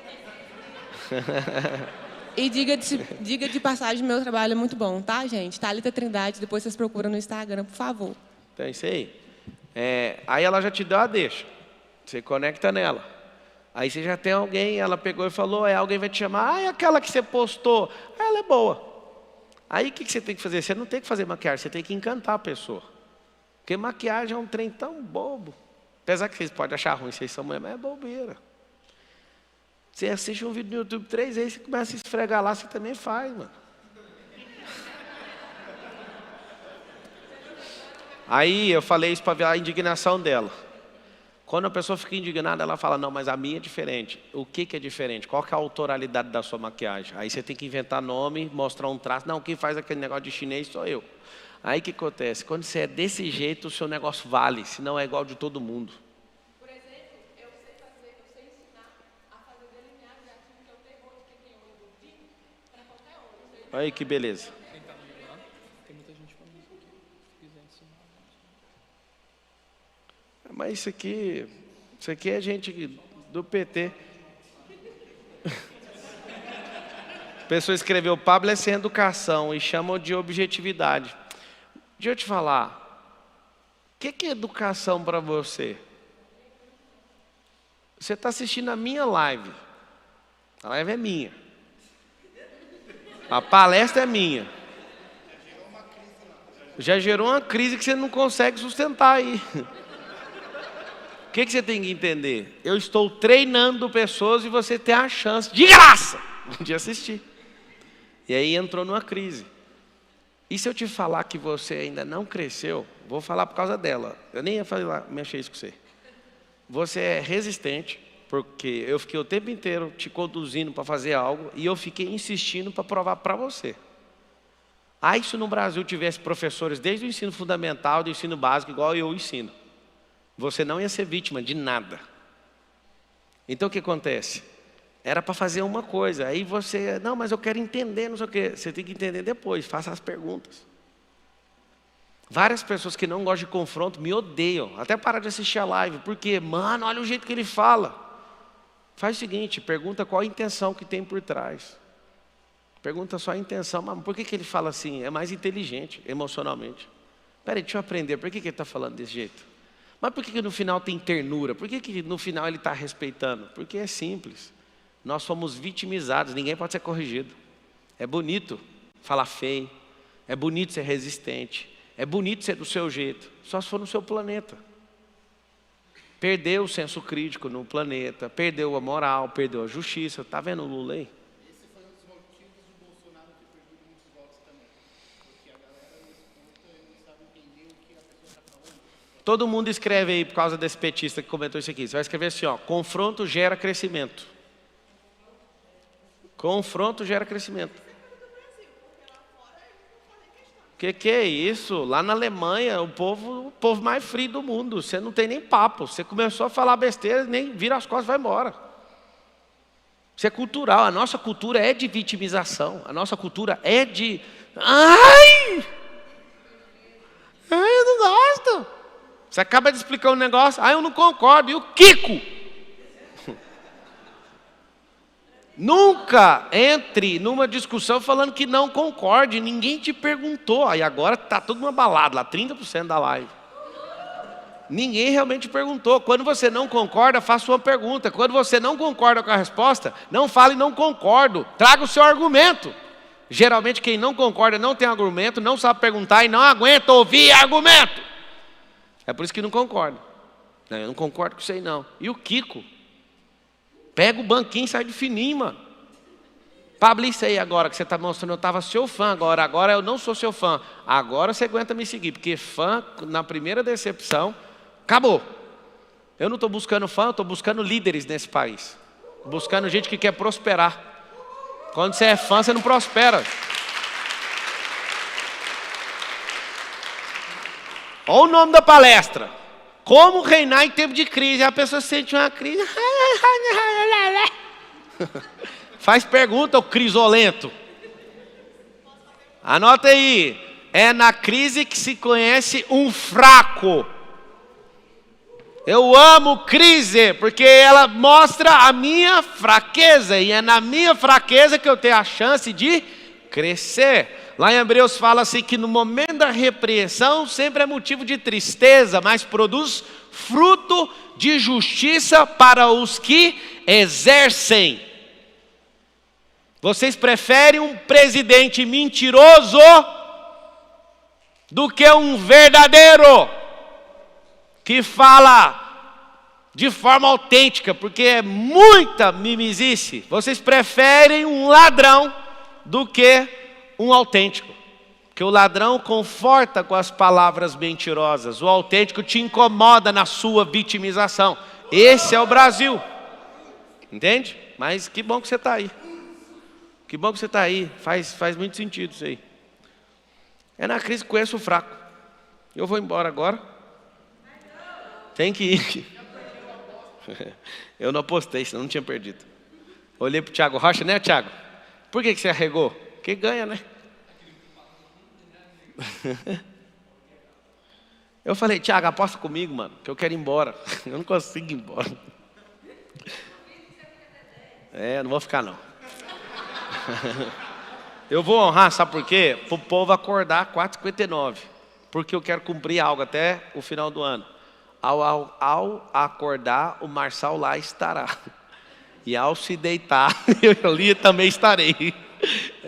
E diga de passagem, meu trabalho é muito bom, tá, gente? Thalita Trindade, depois vocês procuram no Instagram, por favor. Então é isso aí. Aí ela já te deu a deixa. Você conecta nela. Aí você já tem alguém, ela pegou e falou, alguém vai te chamar, aquela que você postou, ela é boa. Aí o que você tem que fazer? Você não tem que fazer maquiagem, você tem que encantar a pessoa. Porque maquiagem é um trem tão bobo. Apesar que vocês podem achar ruim, vocês são mulher, mas é bobeira. Você assiste um vídeo no YouTube 3 vezes, você começa a esfregar lá, você também faz, mano. Aí eu falei isso para ver a indignação dela. Quando a pessoa fica indignada, ela fala, não, mas a minha é diferente. O que é diferente? Qual que é a autoralidade da sua maquiagem? Aí você tem que inventar nome, mostrar um traço. Não, quem faz aquele negócio de chinês sou eu. Aí o que acontece? Quando você é desse jeito, o seu negócio vale, senão é igual de todo mundo. Por exemplo, eu sei ensinar a fazer delineado de ativo que eu tenho olho, que tem olho do bico, para qualquer olho. Aí que beleza. Mas isso aqui é gente do PT. pessoa escreveu, Pablo é sem educação e chamam de objetividade. Deixa eu te falar, o que é educação para você? Você está assistindo a minha live. A live é minha. A palestra é minha. Já gerou uma crise que você não consegue sustentar aí. O que você tem que entender? Eu estou treinando pessoas e você tem a chance, de graça, de assistir. E aí entrou numa crise. E se eu te falar que você ainda não cresceu, vou falar por causa dela. Eu nem ia falar, mexer isso com você. Você é resistente, porque eu fiquei o tempo inteiro te conduzindo para fazer algo e eu fiquei insistindo para provar para você. Aí se no Brasil tivesse professores desde o ensino fundamental, do ensino básico, igual eu ensino, você não ia ser vítima de nada. Então o que acontece? Era para fazer uma coisa, aí você, não, mas eu quero entender, não sei o quê. Você tem que entender depois, faça as perguntas. Várias pessoas que não gostam de confronto me odeiam, até parar de assistir a live, porque, mano, olha o jeito que ele fala. Faz o seguinte, pergunta qual a intenção que tem por trás. Pergunta só a intenção, mas por que ele fala assim? É mais inteligente, emocionalmente. Peraí, deixa eu aprender, por que ele está falando desse jeito? Mas por que no final tem ternura? Por que no final ele está respeitando? Porque é simples. Nós somos vitimizados, ninguém pode ser corrigido. É bonito falar feio, é bonito ser resistente, é bonito ser do seu jeito, só se for no seu planeta. Perdeu o senso crítico no planeta, perdeu a moral, perdeu a justiça. Está vendo o Lula aí? Esse foi um dos motivos do Bolsonaro ter perdido muitos votos também. Porque a galera nesse ponto não sabe entender o que a pessoa está falando. Todo mundo escreve aí por causa desse petista que comentou isso aqui. Você vai escrever assim, ó, confronto gera crescimento. Confronto gera crescimento. Que é isso? Lá na Alemanha, o povo mais frio do mundo. Você não tem nem papo. Você começou a falar besteira, nem vira as costas e vai embora. Isso é cultural. A nossa cultura é de vitimização. A nossa cultura é de... Ai, eu não gosto. Você acaba de explicar um negócio. Eu não concordo. E o Kiko? Nunca entre numa discussão falando que não concorde. Ninguém te perguntou. Aí agora está todo mundo abalado lá, 30% da live. Ninguém realmente perguntou. Quando você não concorda, faça uma pergunta. Quando você não concorda com a resposta, não fale não concordo. Traga o seu argumento. Geralmente quem não concorda não tem argumento, não sabe perguntar e não aguenta ouvir argumento. É por isso que não concorda. Não, eu não concordo com isso aí não. E o Kiko? Pega o banquinho e sai de fininho, mano. Pablo, isso aí agora que você está mostrando, eu estava seu fã agora eu não sou seu fã. Agora você aguenta me seguir, porque fã, na primeira decepção, acabou. Eu não estou buscando fã, eu estou buscando líderes nesse país. Buscando gente que quer prosperar. Quando você é fã, você não prospera. Olha o nome da palestra. Como reinar em tempo de crise. A pessoa sente uma crise. Faz pergunta, o crisolento. Anota aí. É na crise que se conhece um fraco. Eu amo crise, porque ela mostra a minha fraqueza. E é na minha fraqueza que eu tenho a chance de crescer. Lá em Hebreus fala assim que no momento da repreensão sempre é motivo de tristeza, mas produz fruto de justiça para os que exercem. Vocês preferem um presidente mentiroso do que um verdadeiro que fala de forma autêntica, porque é muita mimizice. Vocês preferem um ladrão do que um autêntico, porque o ladrão conforta com as palavras mentirosas, o autêntico te incomoda na sua vitimização. Esse é o Brasil, entende? Mas que bom que você está aí, que bom que você está aí, faz muito sentido isso aí. É na crise que conheço o fraco. Eu vou embora agora, tem que ir. Eu não apostei, senão não tinha perdido. Olhei para o Thiago Rocha, né, Thiago? Por que você arregou? Que ganha, né? Eu falei, Thiago, aposta comigo, mano, que eu quero ir embora. Eu não consigo ir embora. Não vou ficar não. Eu vou honrar, sabe por quê? Para o povo acordar 4h59. Porque eu quero cumprir algo até o final do ano. Ao acordar, o Marçal lá estará. E ao se deitar, eu ali também estarei.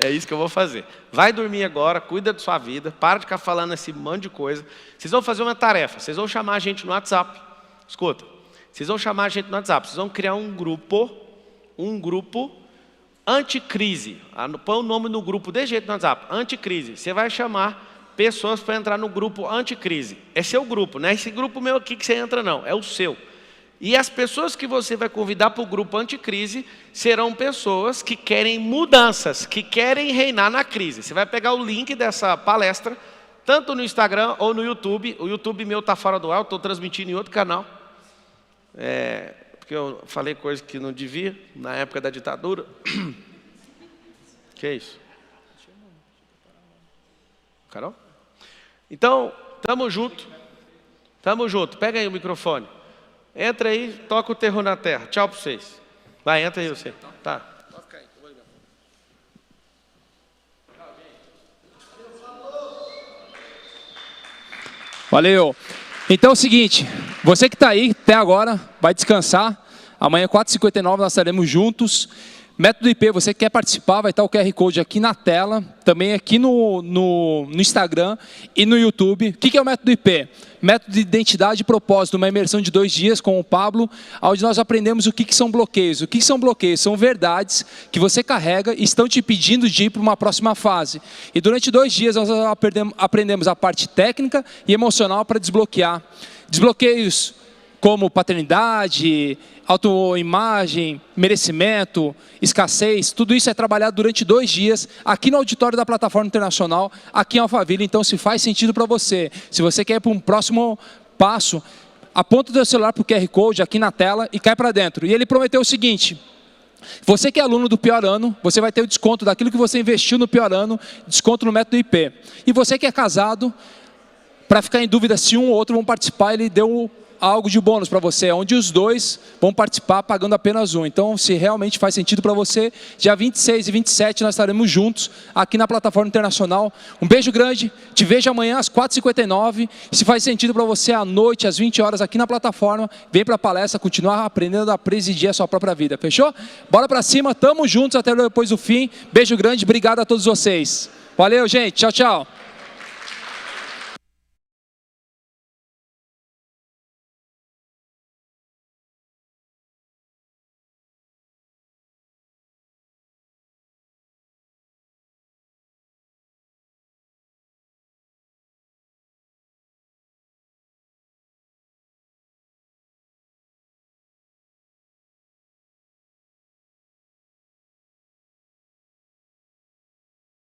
É isso que eu vou fazer. Vai dormir agora, cuida da sua vida, para de ficar falando esse monte de coisa. Vocês vão fazer uma tarefa, vocês vão chamar a gente no WhatsApp. Escuta, vocês vão chamar a gente no WhatsApp, vocês vão criar um grupo anticrise. Põe o nome no grupo desse jeito no WhatsApp, anticrise. Você vai chamar pessoas para entrar no grupo anticrise. É seu grupo, não é esse grupo meu aqui que você entra não, é o seu. E as pessoas que você vai convidar para o grupo anticrise serão pessoas que querem mudanças, que querem reinar na crise. Você vai pegar o link dessa palestra, tanto no Instagram ou no YouTube. O YouTube meu está fora do ar, estou transmitindo em outro canal. Porque eu falei coisas que não devia, na época da ditadura. Que é isso? Carol? Então, tamo junto. Tamo junto. Pega aí o microfone. Entra aí, toca o terror na terra. Tchau para vocês. Vai, entra aí você. Tá. Valeu. Então é o seguinte, você que está aí até agora, vai descansar. Amanhã, 4h59, nós estaremos juntos. Método IP, você que quer participar, vai estar o QR Code aqui na tela, também aqui no Instagram e no YouTube. O que é o Método IP? Método de identidade e propósito, uma imersão de 2 dias com o Pablo, onde nós aprendemos o que são bloqueios. O que são bloqueios? São verdades que você carrega e estão te impedindo de ir para uma próxima fase. E durante 2 dias nós aprendemos a parte técnica e emocional para desbloquear. Desbloqueios como paternidade, autoimagem, merecimento, escassez, tudo isso é trabalhado durante 2 dias aqui no auditório da Plataforma Internacional, aqui em Alphaville. Então, se faz sentido para você, se você quer ir para um próximo passo, aponta o seu celular para o QR Code aqui na tela e cai para dentro. E ele prometeu o seguinte: você que é aluno do pior ano, você vai ter o desconto daquilo que você investiu no pior ano, desconto no Método IP. E você que é casado, para ficar em dúvida se um ou outro vão participar, ele deu algo de bônus para você, onde os 2 vão participar pagando apenas 1. Então, se realmente faz sentido para você, dia 26 e 27 nós estaremos juntos aqui na Plataforma Internacional. Um beijo grande, te vejo amanhã às 4h59. Se faz sentido para você, à noite, às 20 horas aqui na plataforma, vem para a palestra, continuar aprendendo a presidir a sua própria vida, fechou? Bora para cima, tamo juntos até depois do fim. Beijo grande, obrigado a todos vocês. Valeu, gente, tchau, tchau.